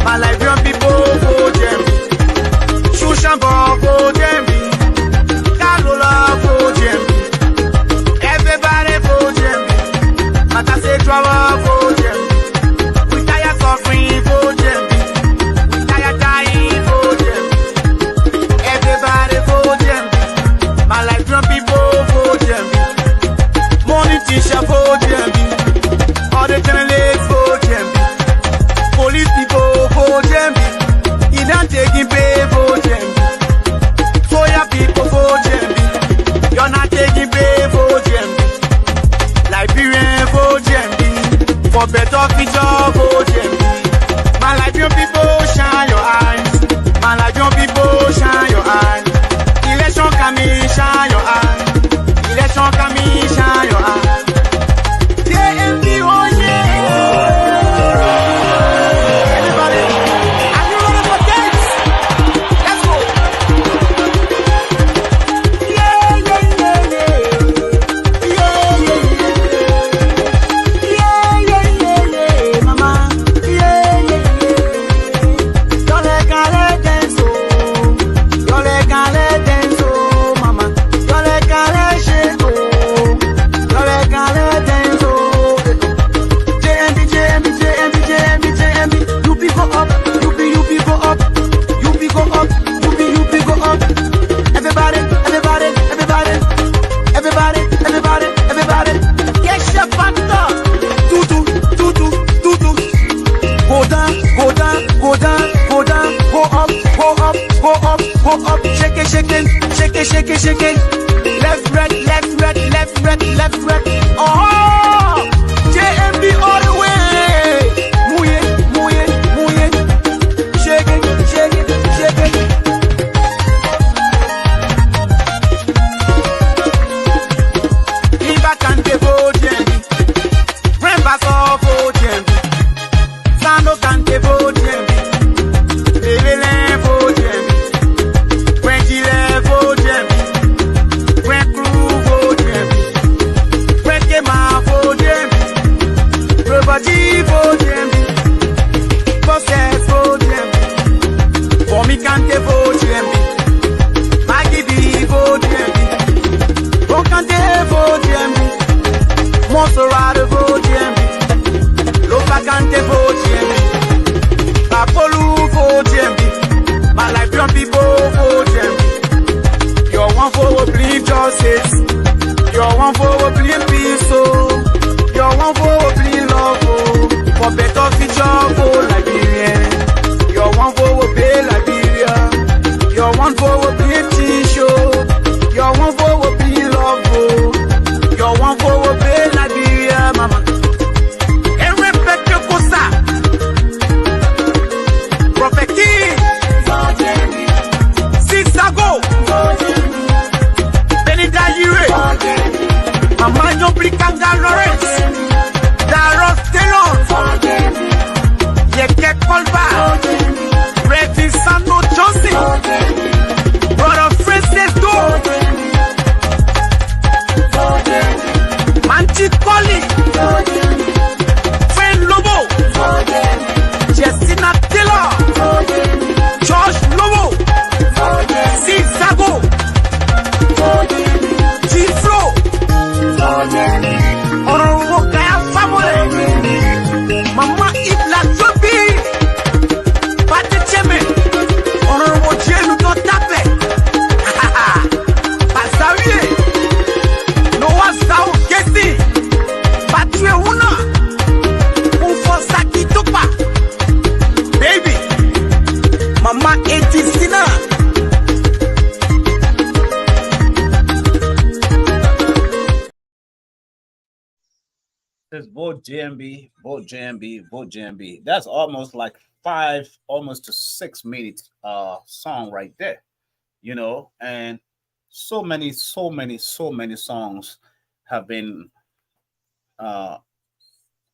My Liberian people vote them. Shushambo vote them. Karola vote them. Everybody vote them. Matase Drawa vote them. We tired suffering vote them. We tired dying vote them. Everybody vote them. My Liberian people vote them. Morning teacher vote them. All the journalists vote them. Police people vote them. You not taking pay vote them. Soya people vote them. You're not taking pay vote them. Liberian vote them. For better future vote them. My Liberian people shine your eyes. My Liberian people shine your eyes. Election coming, shine your eyes. Election coming, shine your eyes. Shake it, left, right, left, right, left, right, left, right. Oh, JMB all the way. Mouye, shake it. Liba cante vote JMB, Remba so vote JMB, Sando cante vote JMB, Levelen vote JMB, Quentile vote JMB. Cante vote JMB, Maggie B vote JMB, Don Cante vote JMB, Monserrat vote JMB, Lopa Cante vote JMB, Papolu vote JMB, my Liberian people vote JMB. Your one for will bleed justice, your one for will bleed peace, oh, your one for will bleed love, oh, for better future for Liberia. Your one for will pay Liberia. Your one for will be a show. Your one for will be love. Your one for will be Liberia, mama. JMB, vote JMB, vote JMB. That's almost like 5, almost to 6 minutes song right there, and so many, so many, so many songs have been uh,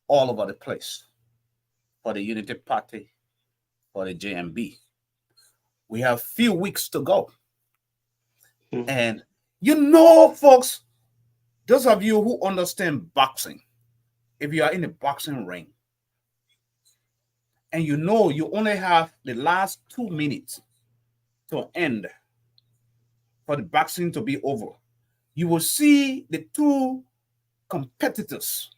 all over the place for the Unity Party, for the JMB. We have few weeks to go. And folks, those of you who understand boxing, if you are in a boxing ring and you only have the last 2 minutes to end for the boxing to be over, you will see the two competitors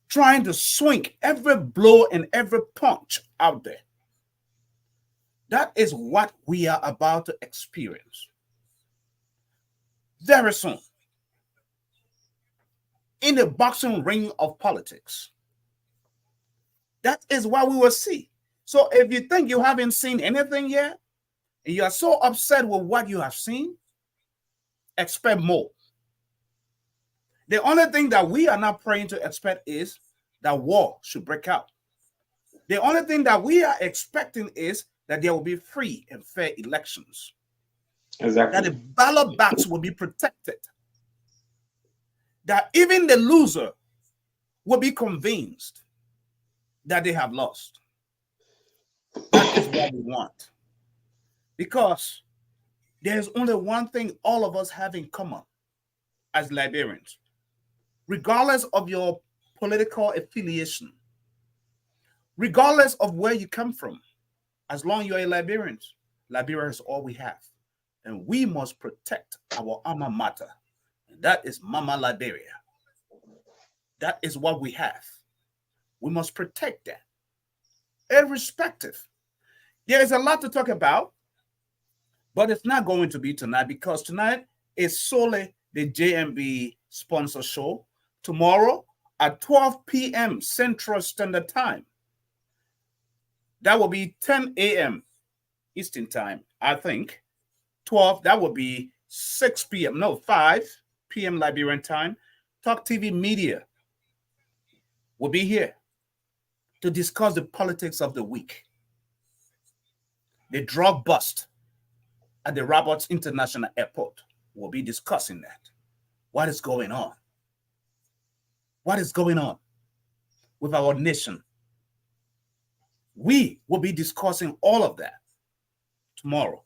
trying to swing every blow and every punch out there. That is what we are about to experience very soon in the boxing ring of politics. That is what we will see. So if you think you haven't seen anything yet, and you are so upset with what you have seen, expect more. The only thing that we are not praying to expect is that war should break out. The only thing that we are expecting is that there will be free and fair elections. Exactly. That the ballot box will be protected. That even the loser will be convinced that they have lost. That is what we want. Because there's only one thing all of us have in common as Liberians, regardless of your political affiliation, regardless of where you come from, as long as you're a Liberian, Liberia is all we have. And we must protect our alma mater. And that is Mama Liberia. That is what we have. We must protect that. Irrespective. There is a lot to talk about, but it's not going to be tonight because tonight is solely the JMB sponsor show. Tomorrow at 12 p.m. Central Standard Time. That will be 10 a.m. Eastern Time, I think. 12, that will be 6 p.m. No, 5 p.m. Liberian time. Talk TV Media will be here to discuss the politics of the week. The drug bust at the Roberts International Airport. We'll be discussing that. What is going on? What is going on with our nation? We will be discussing all of that tomorrow.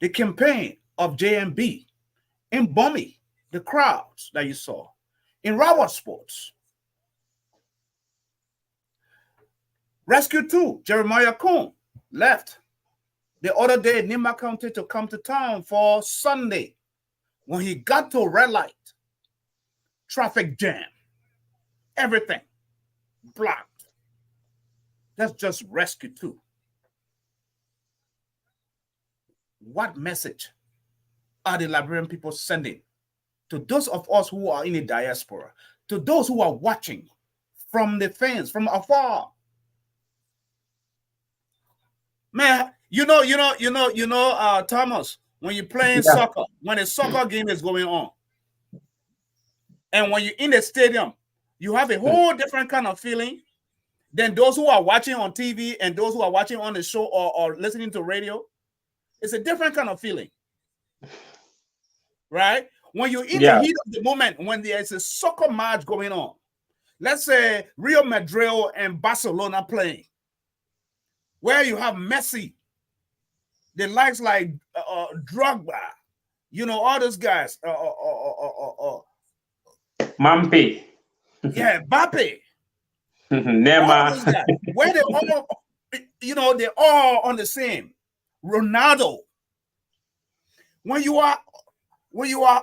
The campaign of JMB in Bummy, the crowds that you saw in Robert Sports. Rescue 2, Jeremiah Coon left the other day in Nima County to come to town for Sunday. When he got to red light, traffic jam, everything blocked. That's just Rescue 2. What message are the Liberian people sending to those of us who are in the diaspora, to those who are watching from the fence, from afar? Man, Thomas, when you're playing soccer, when a soccer game is going on, and when you're in the stadium, you have a whole different kind of feeling than those who are watching on TV and those who are watching on the show or listening to radio. It's a different kind of feeling, right? When you're in the heat of the moment, when there's a soccer match going on, let's say Real Madrid and Barcelona playing, where you have Messi, the likes like Drogba, all those guys, Mampe. Yeah, Mbappe. Neymar. Where they all, they're all on the same. Ronaldo. When you are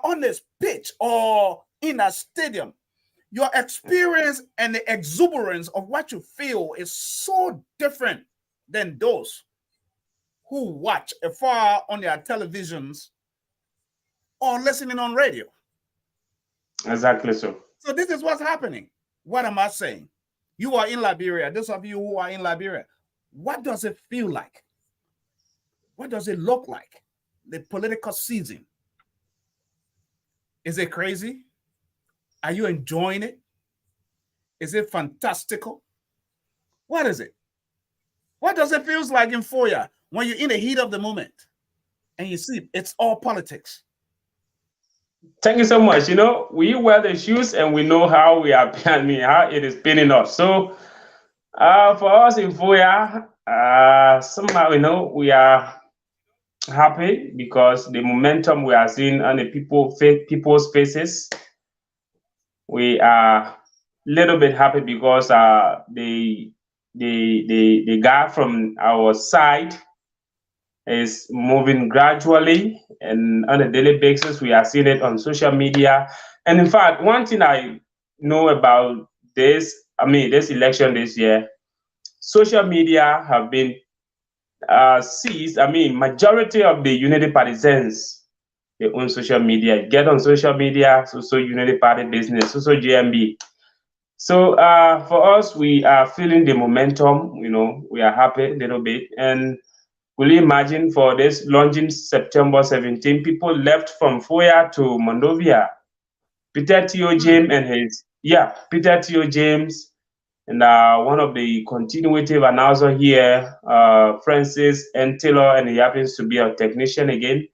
on this pitch or in a stadium, your experience and the exuberance of what you feel is so different than those who watch afar on their televisions or listening on radio. Exactly so. So this is what's happening. What am I saying? You are in Liberia. Those of you who are in Liberia, what does it feel like? What does it look like? The political season. Is it crazy? Are you enjoying it? Is it fantastical? What is it? What does it feel like in Foya when you're in the heat of the moment and you see it's all politics? Thank you so much. We wear the shoes and we know how we are, I mean, how it is pinning us. So, for us in Foya, somehow, we are happy because the momentum we are seeing on the people's faces. We are a little bit happy because the guy from our side is moving gradually, and on a daily basis we are seeing it on social media. And in fact, one thing I know about this election this year, social media have been seized. Majority of the Unity Partisans, they own social media. Get on social media, so Unity Party business, so GMB. So for us, we are feeling the momentum. We are happy a little bit. And will you imagine for this launching September 17, people left from Foya to Monrovia. Peter T.O. James and Peter T.O. James and one of the continuative announcer here, Francis and Taylor, and he happens to be a technician again.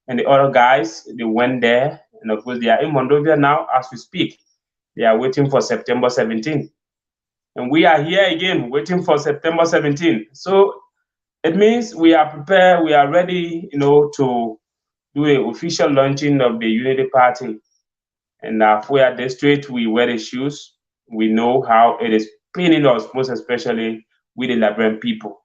And the other guys, they went there, and of course they are in Monrovia now as we speak. They are waiting for September 17. And we are here again waiting for September 17. So it means we are prepared, we are ready, to do the official launching of the Unity Party. And Foya District, we wear the shoes. We know how it is paining us, most especially with the Liberian people.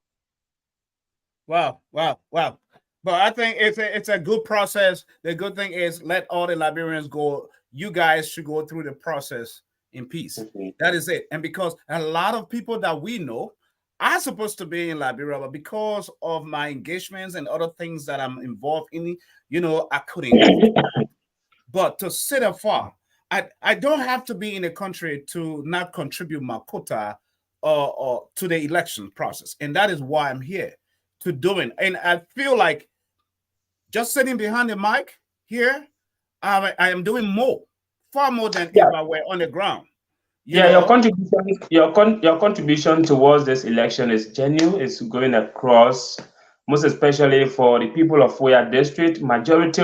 Wow. But I think it's a good process. The good thing is let all the Liberians go. You guys should go through the process in peace. Mm-hmm. That is it. And because a lot of people that we know are supposed to be in Liberia, but because of my engagements and other things that I'm involved in, I couldn't go. But to sit afar, I don't have to be in the country to not contribute my quota or to the election process. And that is why I'm here to doing. And I feel like just sitting behind the mic here, I am doing far more than if I were on the ground. Your contribution towards this election is genuine. It's going across, most especially for the people of Foya District. Majority,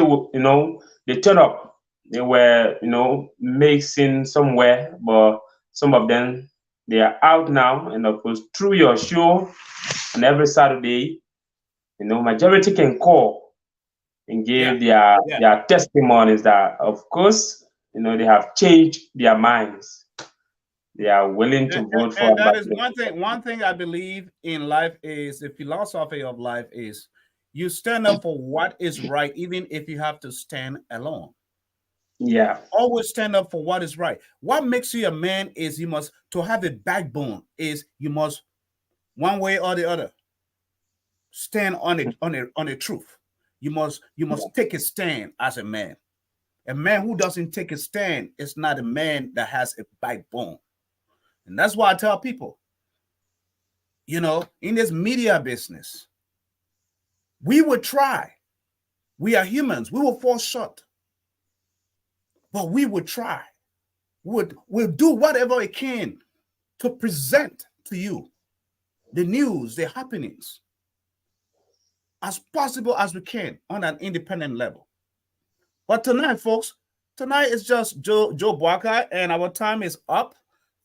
they turn up. They were, mixing somewhere, but some of them, they are out now. And of course, through your show on every Saturday, majority can call and give their testimonies that, of course, they have changed their minds. They are willing to vote for. And that is one thing I believe in life is the philosophy of life is you stand up for what is right, even if you have to stand alone. Yeah. Always stand up for what is right. What makes you a man is to have a backbone is you must one way or the other stand on a truth. You must take a stand as a man. A man who doesn't take a stand is not a man that has a backbone. And that's why I tell people, in this media business, we would try. We are humans. We will fall short. But we would try. We'll do whatever it can to present to you the news, the happenings, as possible as we can on an independent level. But tonight, folks, is just Joe Boakai, and our time is up,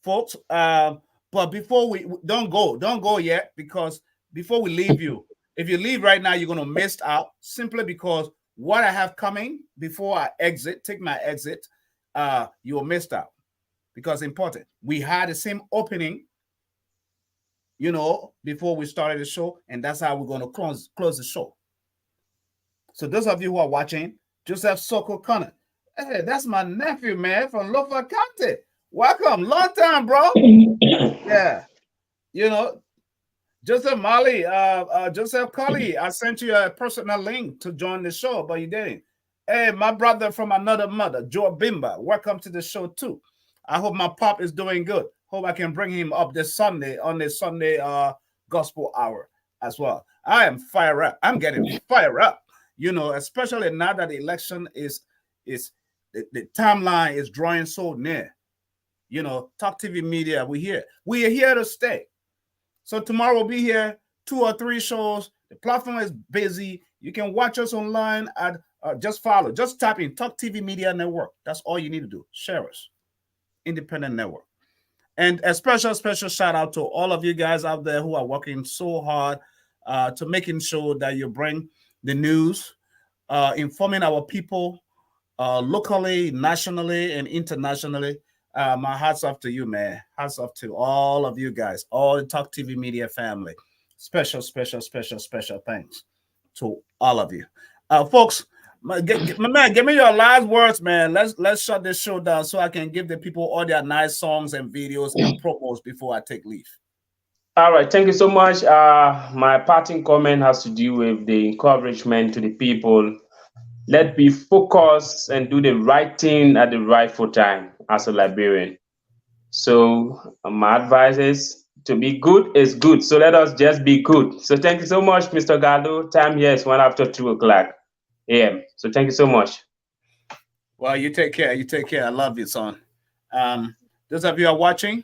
folks. But before we don't go yet, because before we leave you, if you leave right now, you're going to miss out simply because what I have coming before I take my exit, you will miss out because important. We had the same opening, before we started the show, and that's how we're going to close the show. So those of you who are watching, Joseph Soko Connor, hey, that's my nephew, man, from Lofa County. Welcome, long time, bro. Yeah, Joseph Mali, Joseph Colley, I sent you a personal link to join the show, but you didn't. Hey, my brother from another mother, Joe Bimba, welcome to the show too. I hope my pop is doing good. Hope I can bring him up this Sunday on the Sunday gospel hour as well. I am fired up. I'm getting fired up, especially now that the election is the timeline is drawing so near. Talk TV Media, we are here to stay. So tomorrow we'll be here, 2 or 3 shows. The platform is busy. You can watch us online at just type in Talk TV Media Network. That's all you need to do. Share us. Independent network. And a special shout out to all of you guys out there who are working so hard to making sure that you bring the news, informing our people locally, nationally, and internationally. My hats off to you, man. Hats off to all of you guys, all the Talk TV Media family. Special thanks to all of you. Folks, my man, give me your last words, man. Let's shut this show down so I can give the people all their nice songs and videos and promos before I take leave. All right, thank you so much. My parting comment has to do with the encouragement to the people. Let's be focused and do the right thing at the rightful time as a Liberian. So my advice is to be good is good. So let us just be good. So thank you so much, Mr. Gallo. Time here is 1 after 2 o'clock a.m. So thank you so much. Well, you take care. I love you, son. Those of you who are watching,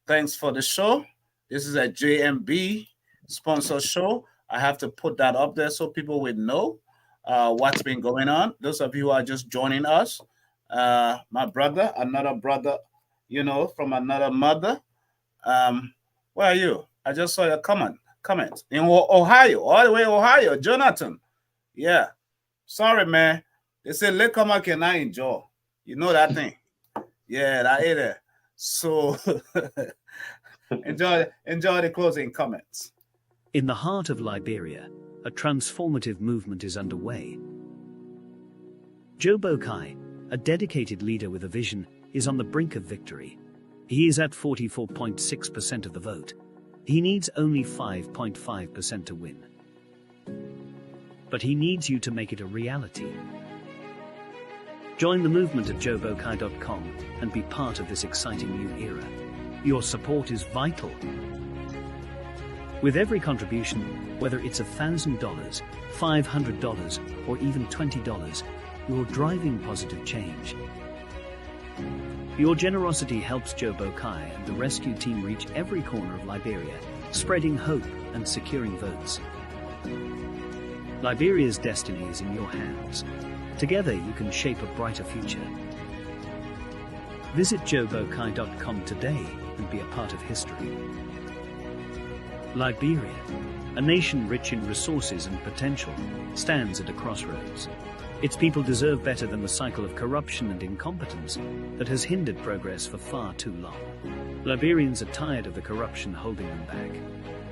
thanks for the show. This is a JMB sponsor show. I have to put that up there so people would know what's been going on. Those of you who are just joining us, my brother, another brother, from another mother. Where are you? I just saw your comment in Ohio, all the way Ohio, Jonathan. Yeah, sorry, man. They say Lekoma can I enjoy. You know that thing. Yeah, that is it. So enjoy the closing comments. In the heart of Liberia, a transformative movement is underway. Joe Boakai, a dedicated leader with a vision, is on the brink of victory. He is at 44.6% of the vote. He needs only 5.5% to win. But he needs you to make it a reality. Join the movement at joebokai.com and be part of this exciting new era. Your support is vital. With every contribution, whether it's $1,000, $500, or even $20, you're driving positive change. Your generosity helps Joe Boakai and the rescue team reach every corner of Liberia, spreading hope and securing votes. Liberia's destiny is in your hands. Together you can shape a brighter future. Visit joebokai.com today and be a part of history. Liberia, a nation rich in resources and potential, stands at a crossroads. Its people deserve better than the cycle of corruption and incompetence that has hindered progress for far too long. Liberians are tired of the corruption holding them back.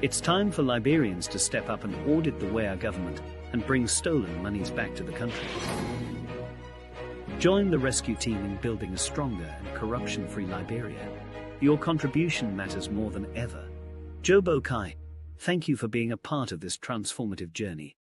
It's time for Liberians to step up and audit the way our government and bring stolen monies back to the country. Join the rescue team in building a stronger and corruption-free Liberia. Your contribution matters more than ever. Joe Boakai, thank you for being a part of this transformative journey.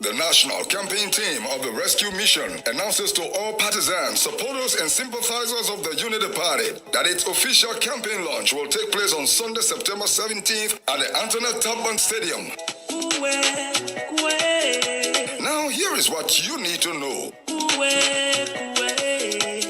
The national campaign team of the rescue mission announces to all partisans, supporters, and sympathizers of the Unity Party that its official campaign launch will take place on Sunday, September 17th at the Antoinette Tubman Stadium. Now, here is what you need to know.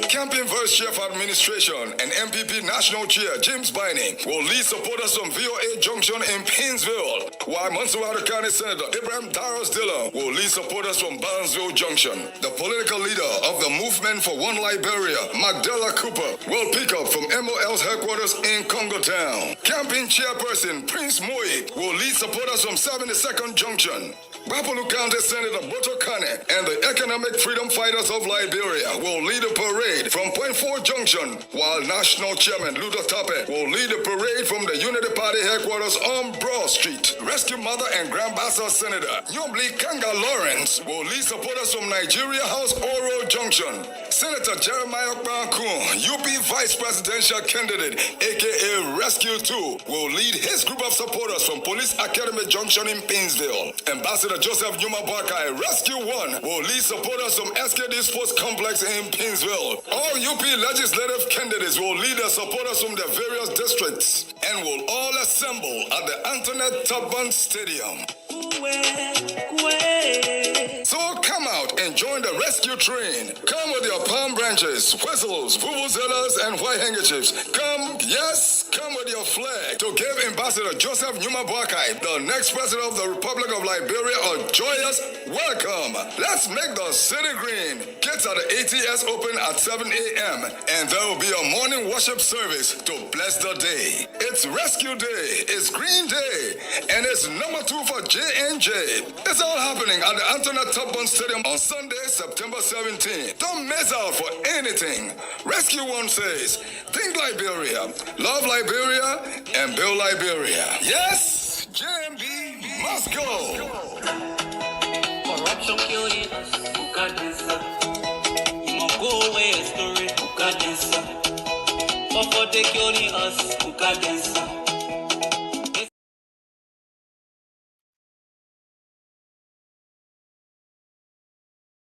Campaign Vice Chief Administration and MPP National Chair James Bynum will lead supporters from VOA Junction in Painesville, while Montserrat County Senator Abraham Darius Dillon will lead supporters from Barnesville Junction. The political leader of the Movement for One Liberia, Magdala Cooper, will pick up from MOL's headquarters in Congo Town. Campaign Chairperson Prince Moyi will lead supporters from 72nd Junction. Bapolu County Senator Boto Kane and the Economic Freedom Fighters of Liberia will lead a parade from Point 4 Junction, while National Chairman Ludo Tape will lead a parade from the Unity Party headquarters on Broad Street. Rescue Mother and Grandbassa Senator Nyobli Kanga Lawrence will lead supporters from Nigeria House Oro Junction. Senator Jeremiah Bankun, UP Vice Presidential Candidate, aka Rescue 2, will lead his group of supporters from Police Academy Junction in Painesville. Ambassador Joseph Nyuma Bakai, Rescue 1, will lead supporters from SKD Sports Complex in Painesville. All UP legislative candidates will lead their supporters from their various districts. and will all assemble at the Antoinette Tubman Stadium. So come out and join the rescue train. Come with your palm branches, whistles, vuvuzelas, and white handkerchiefs. Come with your flag to give Ambassador Joseph Numa Boakai, the next president of the Republic of Liberia, a joyous welcome. Let's make the city green. Kids at the ATS open at 7 a.m. and there will be a morning worship service to bless the day. It's Rescue Day, it's Green Day, and it's number 2 for J&J. It's all happening at the Antoinette Tubman Stadium on Sunday, September 17th. Don't miss out for anything. Rescue One says, think Liberia, love Liberia, and build Liberia. Yes, JMB must go. Corruption killing us, Ukadisa. You must go away, story, Ukadisa. For they killing us, Ukadisa.